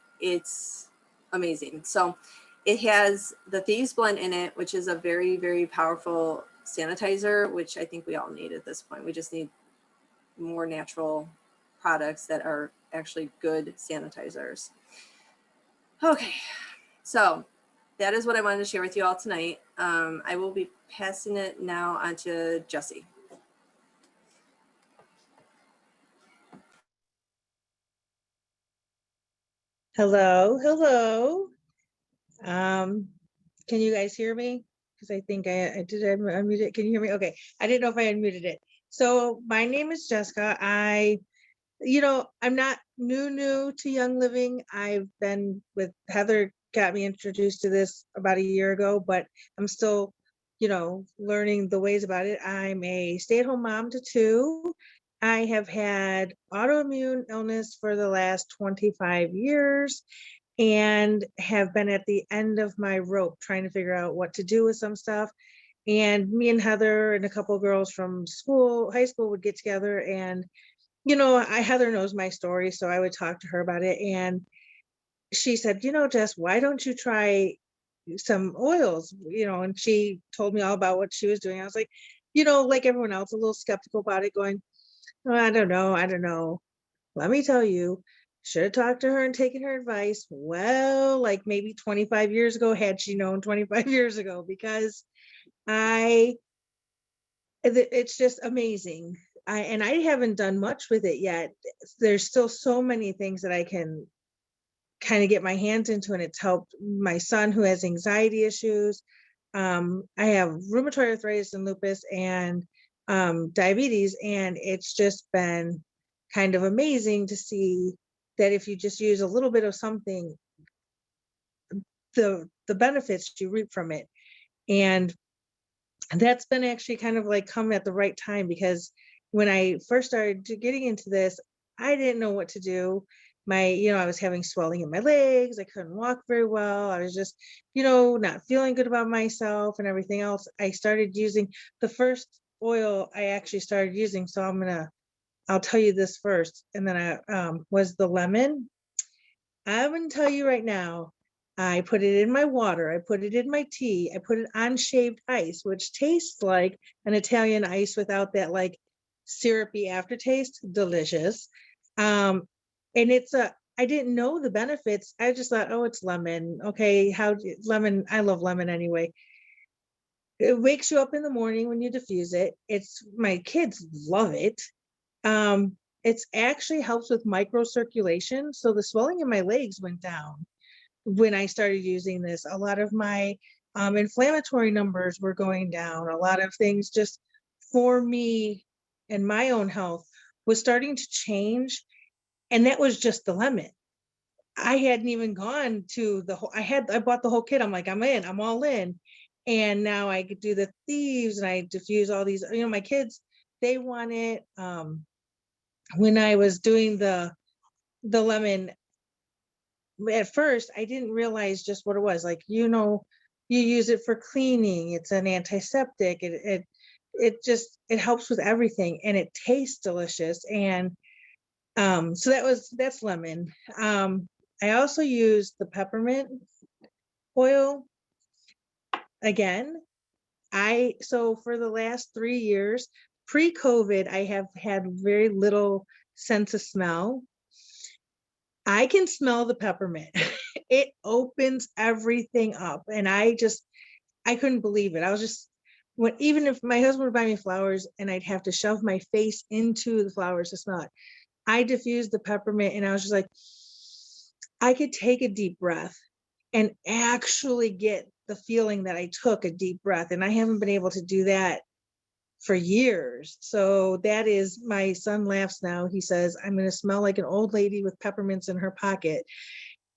amazing. So it has the Thieves Blend in it, which is a very, very powerful sanitizer, which I think we all need at this point. We just need more natural products that are actually good sanitizers. Okay, so that is what I wanted to share with you all tonight. I will be passing it now on to Jessie. Hello. Can you guys hear me? Because I think I did unmute it. Can you hear me? Okay. I didn't know if I unmuted it. So my name is Jessica. I'm not new to Young Living. I've been with Heather, got me introduced to this about a year ago, but I'm still, learning the ways about it. I'm a stay-at-home mom to two. I have had autoimmune illness for the last 25 years and have been at the end of my rope trying to figure out what to do with some stuff. And me and Heather and a couple of girls from high school would get together, and Heather knows my story, so I would talk to her about it. And she said, Jess, why don't you try some oils? And she told me all about what she was doing. I was like, like everyone else, a little skeptical about it, going, oh, I don't know. Let me tell you, should have talked to her and taken her advice. Well, like maybe 25 years ago, had she known 25 years ago, because it's just amazing. I haven't done much with it yet. There's still so many things that I can kind of get my hands into, and it's helped my son who has anxiety issues. I have rheumatoid arthritis and lupus and diabetes, and it's just been kind of amazing to see that if you just use a little bit of something, the benefits you reap from it. And that's been actually kind of like come at the right time, because when I first started getting into this, I didn't know what to do. I was having swelling in my legs. I couldn't walk very well. I was just, not feeling good about myself and everything else. I started using the first oil I actually started using. So I'll tell you this first. And then was the lemon. I'm going to tell you right now, I put it in my water. I put it in my tea. I put it on shaved ice, which tastes like an Italian ice without that like syrupy aftertaste. Delicious. And I didn't know the benefits. I just thought, oh, it's lemon. Okay. Lemon. I love lemon anyway. It wakes you up in the morning when you diffuse it. My kids love it. It's actually helps with microcirculation. So the swelling in my legs went down when I started using this. A lot of my inflammatory numbers were going down. A lot of things just for me and my own health was starting to change. And that was just the lemon. I hadn't even gone to I bought the whole kit. I'm like, I'm all in. And now I could do the thieves and I diffuse all these, my kids, they want it. When I was doing the lemon, at first I didn't realize just what it was. Like, you use it for cleaning. It's an antiseptic. It helps with everything, and it tastes delicious. And so that's lemon. I also use the peppermint oil. Again, so for the last 3 years, pre-COVID, I have had very little sense of smell. I can smell the peppermint. It opens everything up. And I couldn't believe it. I was just, even if my husband would buy me flowers and I'd have to shove my face into the flowers to smell it, I diffused the peppermint and I was just like, I could take a deep breath and actually get the feeling that I took a deep breath. And I haven't been able to do that for years. So that is, my son laughs now. He says, I'm going to smell like an old lady with peppermints in her pocket.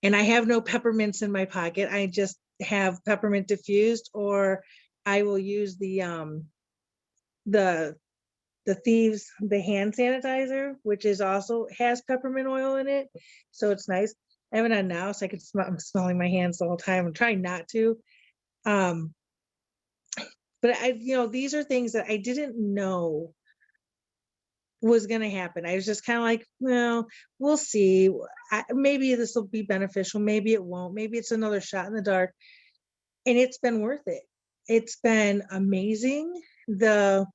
And I have no peppermints in my pocket. I just have peppermint diffused, or I will use the Thieves, the hand sanitizer, which is also has peppermint oil in it. So it's nice. I have it on now, so I can smell, I'm smelling my hands the whole time. I'm trying not to. But these are things that I didn't know was going to happen. I was just kind of like, well, we'll see. Maybe this will be beneficial. Maybe it won't. Maybe it's another shot in the dark. And it's been worth it. It's been amazing. The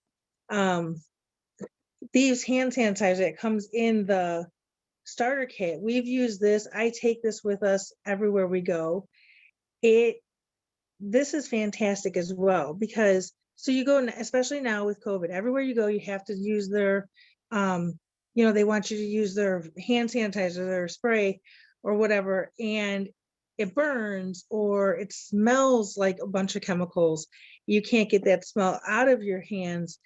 Thieves hand sanitizer that comes in the starter kit, we've used this. I take this with us everywhere we go. This is fantastic as well, because so you go, especially now with COVID, everywhere you go, you have to use their, they want you to use their hand sanitizer, their spray or whatever, and it burns or it smells like a bunch of chemicals. You can't get that smell out of your hands.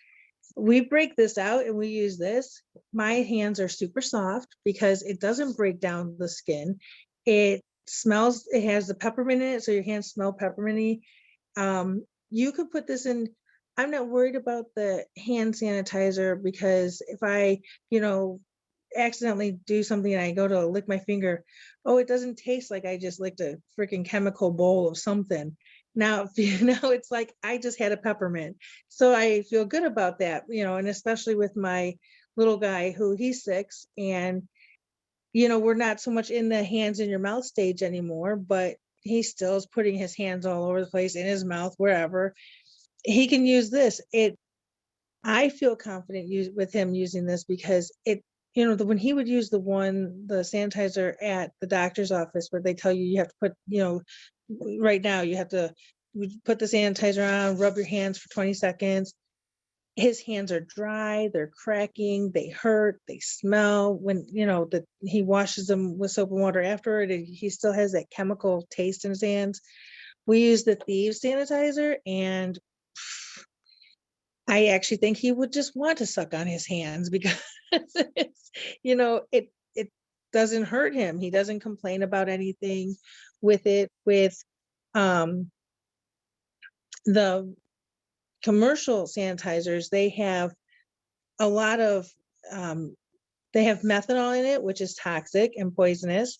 we break this out and we use this. My hands are super soft because it doesn't break down the skin. It smells, it has the peppermint in it, so your hands smell pepperminty. You could put this in. I'm not worried about the hand sanitizer because if I, accidentally do something and I go to lick my finger, oh, it doesn't taste like I just licked a freaking chemical bowl of something. Now, it's like I just had a peppermint. So I feel good about that, and especially with my little guy who he's 6 and, we're not so much in the hands in your mouth stage anymore, but he still is putting his hands all over the place, in his mouth, wherever. He can use this. I feel confident with him using this because when he would use the sanitizer at the doctor's office where they tell you have to put, right now you have to put the sanitizer on, rub your hands for 20 seconds. His hands are dry, they're cracking, they hurt, they smell. When, that he washes them with soap and water afterward, he still has that chemical taste in his hands. We use the Thieves sanitizer, and I actually think he would just want to suck on his hands because it's, it doesn't hurt him. He doesn't complain about anything with it. With the commercial sanitizers, they have a lot of they have methanol in it, which is toxic and poisonous.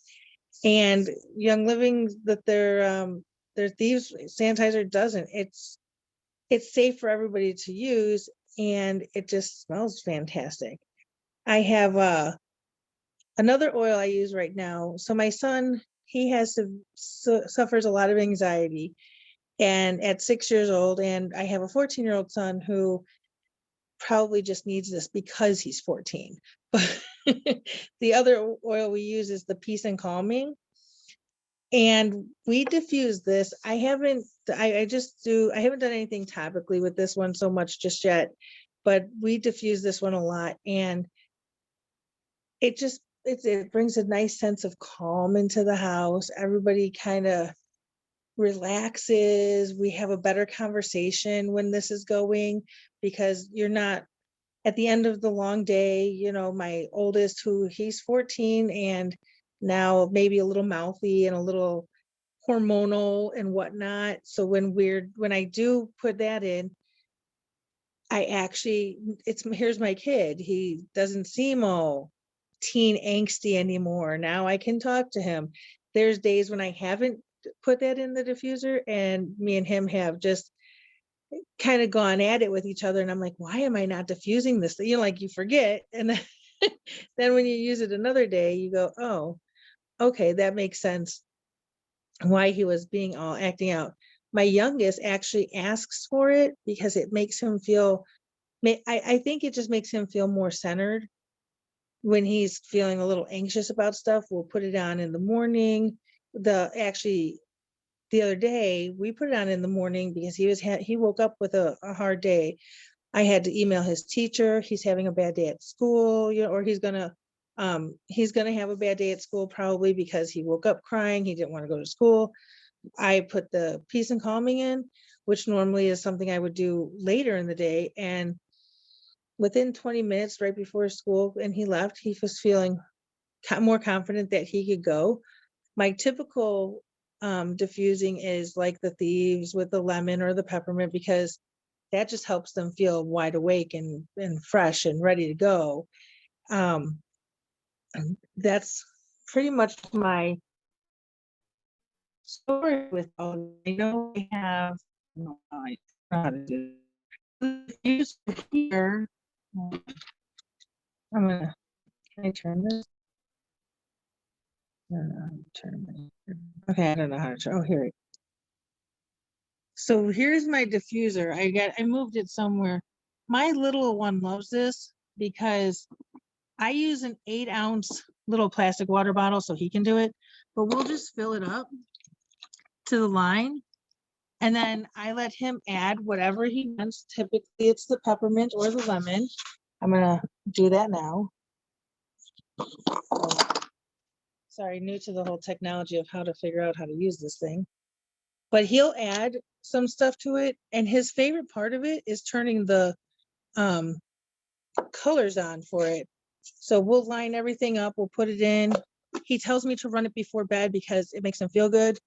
And Young Living, that their Thieves sanitizer doesn't. It's safe for everybody to use, and it just smells fantastic. I have another oil I use right now. So my son, he suffers a lot of anxiety, and at 6 years old, and I have a 14-year-old son who probably just needs this because he's 14. But the other oil we use is the Peace and Calming. And we diffuse this. I haven't done anything topically with this one so much just yet, but we diffuse this one a lot, and it brings a nice sense of calm into the house. Everybody kind of relaxes. We have a better conversation when this is going, because you're not at the end of the long day. My oldest, he's 14 and now maybe a little mouthy and a little hormonal and whatnot. So when I do put that in, here's my kid. He doesn't seem all teen angsty anymore. Now I can talk to him. There's days when I haven't put that in the diffuser, and me and him have just kind of gone at it with each other. And I'm like, why am I not diffusing this? Like you forget. And then, then when you use it another day, you go, oh, okay, that makes sense why he was acting out. My youngest actually asks for it because it makes him feel, I think it just makes him feel more centered. When he's feeling a little anxious about stuff, we'll put it on in the morning. The other day we put it on in the morning because he woke up with a hard day. I had to email his teacher. He's having a bad day at school, or he's gonna have a bad day at school probably because he woke up crying. He didn't want to go to school. I put the Peace and Calming in, which normally is something I would do later in the day. And within 20 minutes, right before school, and he left, he was feeling more confident that he could go. My typical diffusing is like the Thieves with the lemon or the peppermint, because that just helps them feel wide awake and fresh and ready to go. That's pretty much my story with all. I know I have, no, I know how to do it. Here, can I turn this? Okay, I don't know how to turn. Oh, here. So here's my diffuser. I moved it somewhere. My little one loves this because I use an 8-ounce little plastic water bottle so he can do it, but we'll just fill it up to the line. And then I let him add whatever he wants. Typically it's the peppermint or the lemon. I'm gonna do that now. Sorry, new to the whole technology of how to figure out how to use this thing. But he'll add some stuff to it, and his favorite part of it is turning the um, colors on for it. So we'll line everything up, we'll put it in. He tells me to run it before bed because it makes him feel good.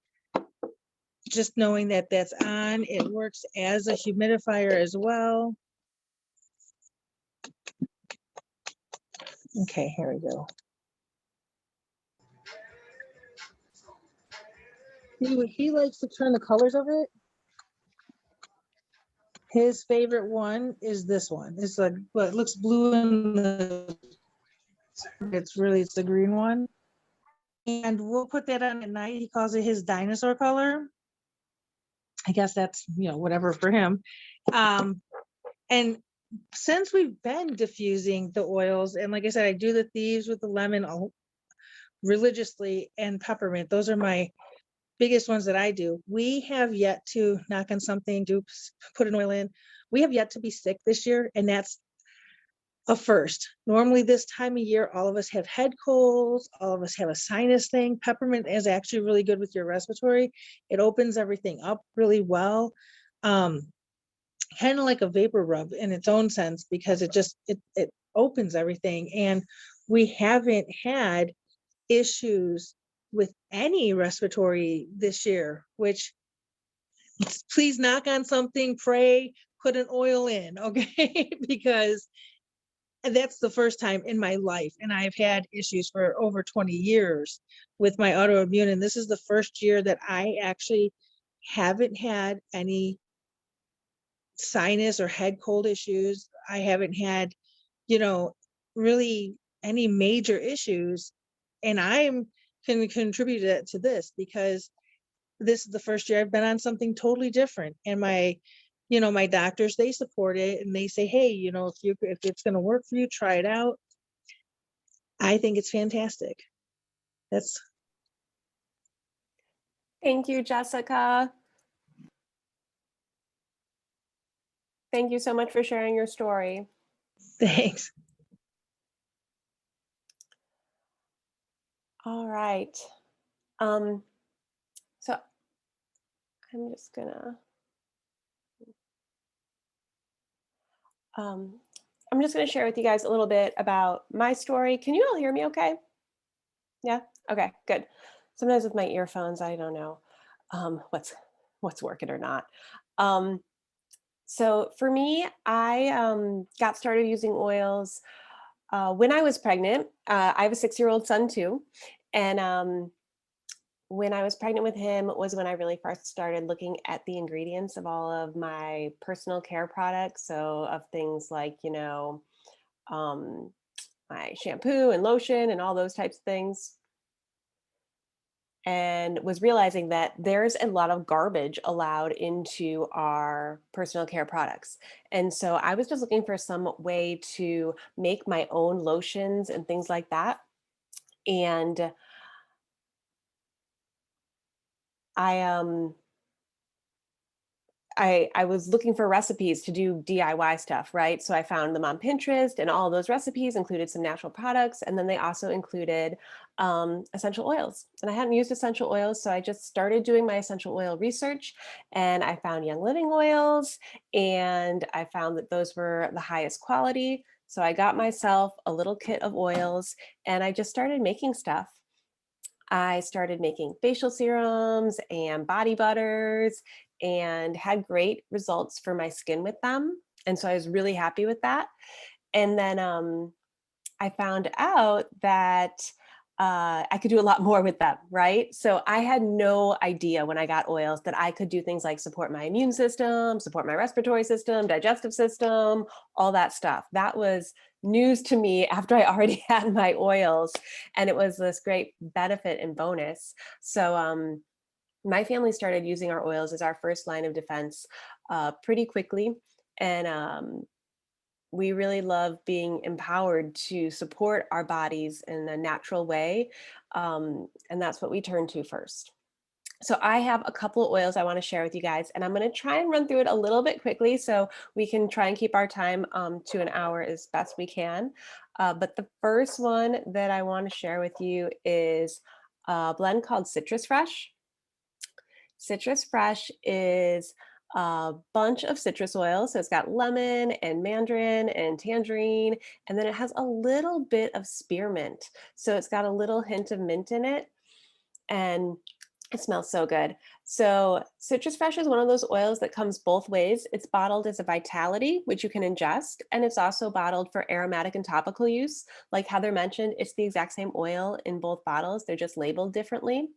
Just knowing that that's on, it works as a humidifier as well. Okay, here we go. He likes to turn the colors of it. His favorite one is this one. It's like, well, it looks blue in the, it's the green one. And we'll put that on at night. He calls it his dinosaur color. I guess that's, whatever for him. And since we've been diffusing the oils, and like I said, I do the thieves with the lemon religiously, and peppermint. Those are my biggest ones that I do. We have yet to knock on something, put an oil in. We have yet to be sick this year, and that's a first. Normally this time of year, all of us have head colds, all of us have a sinus thing. Peppermint is actually really good with your respiratory. It opens everything up really well. Kind of like a vapor rub in its own sense, because it opens everything. And we haven't had issues with any respiratory this year, which, please knock on something, pray, put an oil in, okay? Because that's the first time in my life, and I've had issues for over 20 years with my autoimmune, and this is the first year that I actually haven't had any sinus or head cold issues. I haven't had, really any major issues, and I'm can contribute to this because this is the first year I've been on something totally different. And my doctors, they support it, and they say, hey, if it's going to work for you, try it out. I think it's fantastic. Thank you, Jessica. Thank you so much for sharing your story. Thanks. All right. So I'm just gonna share with you guys a little bit about my story. Can you all hear me okay? Yeah? Okay, good. Sometimes with my earphones, I don't know what's working or not. So for me, I got started using oils when I was pregnant. I have a 6-year-old son too. And when I was pregnant with him was when I really first started looking at the ingredients of all of my personal care products. So of things like, my shampoo and lotion and all those types of things. And was realizing that there's a lot of garbage allowed into our personal care products. And so I was just looking for some way to make my own lotions and things like that. And I was looking for recipes to do DIY stuff, right? So I found them on Pinterest, and all of those recipes included some natural products. And then they also included essential oils. And I hadn't used essential oils, so I just started doing my essential oil research, and I found Young Living oils, and I found that those were the highest quality. So I got myself a little kit of oils, and I just started making stuff. I started making facial serums and body butters and had great results for my skin with them. And so I was really happy with that. And then I found out that I could do a lot more with them, right? So I had no idea when I got oils that I could do things like support my immune system, support my respiratory system, digestive system, all that stuff. That was news to me after I already had my oils, and it was this great benefit and bonus. So my family started using our oils as our first line of defense pretty quickly. And we really love being empowered to support our bodies in a natural way. And that's what we turn to first. So I have a couple of oils I want to share with you guys, and I'm going to try and run through it a little bit quickly so we can try and keep our time to an hour as best we can. But the first one that I want to share with you is a blend called Citrus Fresh. Citrus Fresh is a bunch of citrus oils. So it's got lemon and mandarin and tangerine, and then it has a little bit of spearmint. So it's got a little hint of mint in it, and it smells so good. So Citrus Fresh is one of those oils that comes both ways. It's bottled as a Vitality, which you can ingest, and it's also bottled for aromatic and topical use. Like Heather mentioned, it's the exact same oil in both bottles. They're just labeled differently.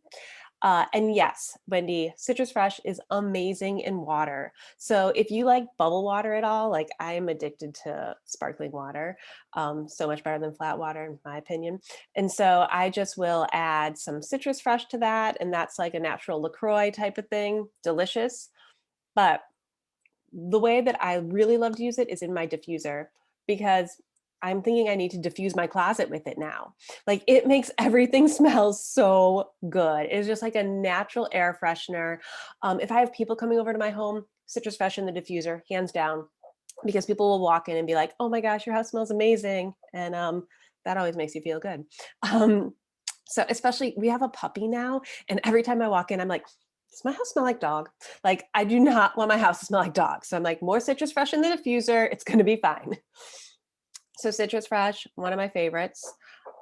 And yes, Wendy, Citrus Fresh is amazing in water. So if you like bubble water at all, like I am addicted to sparkling water, so much better than flat water, in my opinion. And so I just will add some Citrus Fresh to that. And that's like a natural LaCroix type of thing, delicious. But the way that I really love to use it is in my diffuser, because I'm thinking I need to diffuse my closet with it now. Like it makes everything smell so good. It's just like a natural air freshener. If I have people coming over to my home, Citrus Fresh in the diffuser, hands down, because people will walk in and be like, "Oh my gosh, your house smells amazing," and that always makes you feel good. Um, so especially we have a puppy now, and every time I walk in, I'm like, does my house smell like dog? Like I do not want my house to smell like dog. So I'm like, more Citrus Fresh in the diffuser. It's going to be fine. So Citrus Fresh, one of my favorites.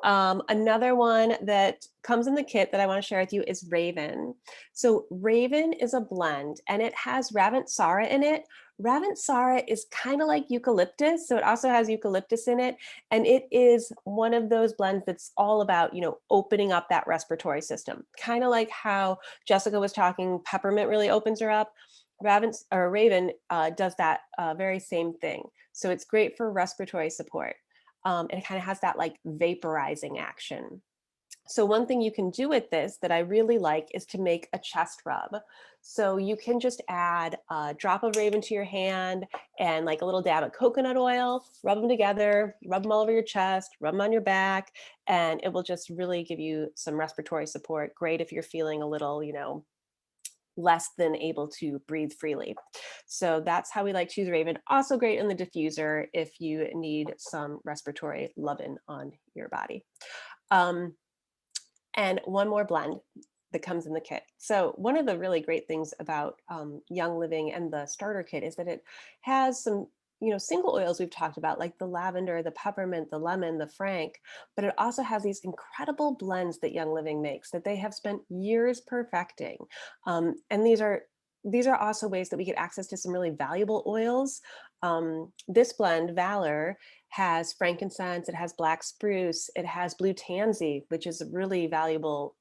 Another one that comes in the kit that I want to share with you is Raven. So Raven is a blend and it has Ravensara in it. Ravensara is kind of like eucalyptus. So it also has eucalyptus in it. And it is one of those blends that's all about, opening up that respiratory system. Kind of like how Jessica was talking, peppermint really opens her up. Raven does that very same thing. So it's great for respiratory support. And it kind of has that like vaporizing action. So one thing you can do with this that I really like is to make a chest rub. So you can just add a drop of Raven to your hand and like a little dab of coconut oil, rub them together, rub them all over your chest, rub them on your back, and it will just really give you some respiratory support. Great if you're feeling a little, less than able to breathe freely. So that's how we like to use Raven. Also great in the diffuser if you need some respiratory loving on your body. And one more blend that comes in the kit. So one of the really great things about Young Living and the starter kit is that it has some single oils we've talked about, like the lavender, the peppermint, the lemon, the frank, but it also has these incredible blends that Young Living makes that they have spent years perfecting. And these are also ways that we get access to some really valuable oils. This blend, Valor, has frankincense, it has black spruce, it has blue tansy, which is a really valuable,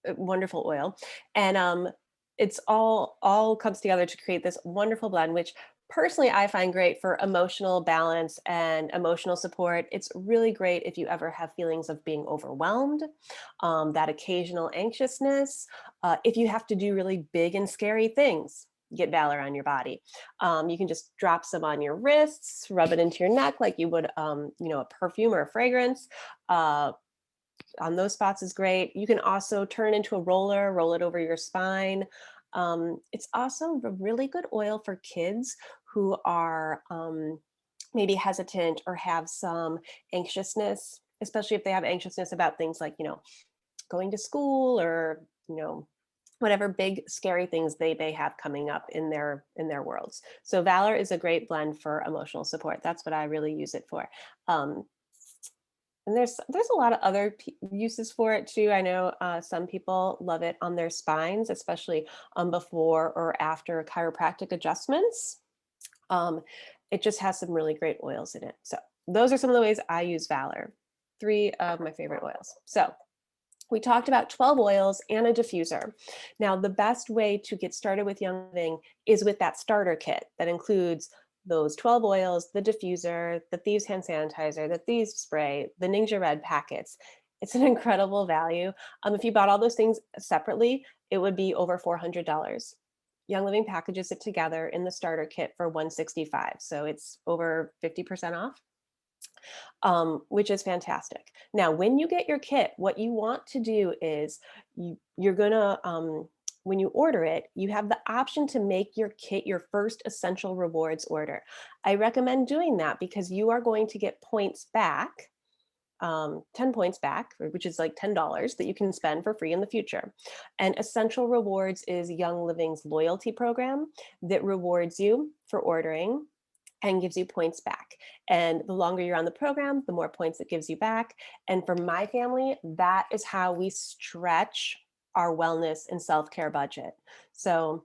wonderful oil. And it's all comes together to create this wonderful blend, which personally I find great for emotional balance and emotional support. It's really great if you ever have feelings of being overwhelmed, that occasional anxiousness, if you have to do really big and scary things. Get Valor on your body. You can just drop some on your wrists, rub it into your neck like you would, a perfume or a fragrance. On those spots is great. You can also turn into a roller, roll it over your spine. It's also a really good oil for kids who are maybe hesitant or have some anxiousness, especially if they have anxiousness about things like, going to school or, whatever big scary things they may have coming up in their worlds. So Valor is a great blend for emotional support. That's what I really use it for. And there's a lot of other uses for it too. I know some people love it on their spines, especially before or after chiropractic adjustments. It just has some really great oils in it. So those are some of the ways I use Valor. 3 of my favorite oils. So we talked about 12 oils and a diffuser. Now, the best way to get started with Young Living is with that starter kit that includes those 12 oils, the diffuser, the Thieves hand sanitizer, the Thieves spray, the Ningxia Red packets. It's an incredible value. If you bought all those things separately, it would be over $400. Young Living packages it together in the starter kit for $165. So it's over 50% off. Which is fantastic. Now, when you get your kit, what you want to do is you're gonna, when you order it, you have the option to make your kit your first Essential Rewards order. I recommend doing that because you are going to get points back 10 points back, which is like $10 that you can spend for free in the future. And Essential Rewards is Young Living's loyalty program that rewards you for ordering and gives you points back. And the longer you're on the program, the more points it gives you back. And for my family, that is how we stretch our wellness and self-care budget. So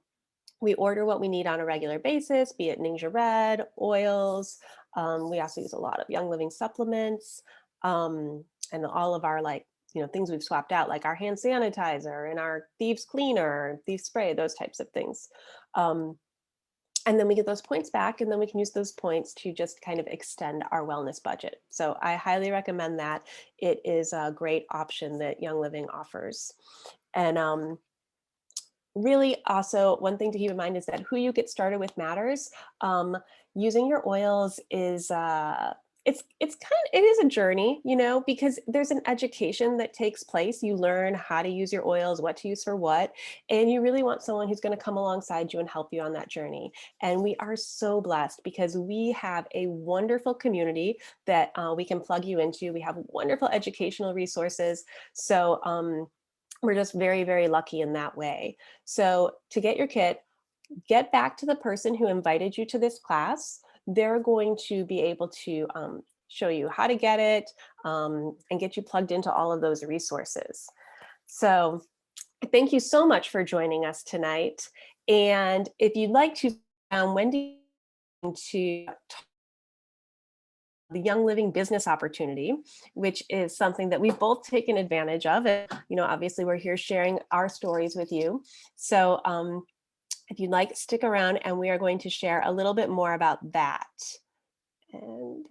we order what we need on a regular basis, be it Ningxia Red, oils. We also use a lot of Young Living supplements, and all of our things we've swapped out, like our hand sanitizer and our Thieves Cleaner, Thieves Spray, those types of things. And then we get those points back, and then we can use those points to just kind of extend our wellness budget. So I highly recommend that. It is a great option that Young Living offers. And really also one thing to keep in mind is that who you get started with matters. Using your oils is it is a journey, because there's an education that takes place. You learn how to use your oils, what to use for what, and you really want someone who's going to come alongside you and help you on that journey. And we are so blessed because we have a wonderful community that we can plug you into. We have wonderful educational resources. So we're just very, very lucky in that way. So to get your kit, get back to the person who invited you to this class. They're going to be able to show you how to get it and get you plugged into all of those resources. So thank you so much for joining us tonight. And if you'd like to, Wendy, to the Young Living business opportunity, which is something that we've both taken advantage of. And, obviously we're here sharing our stories with you. So if you'd like, stick around and we are going to share a little bit more about that. And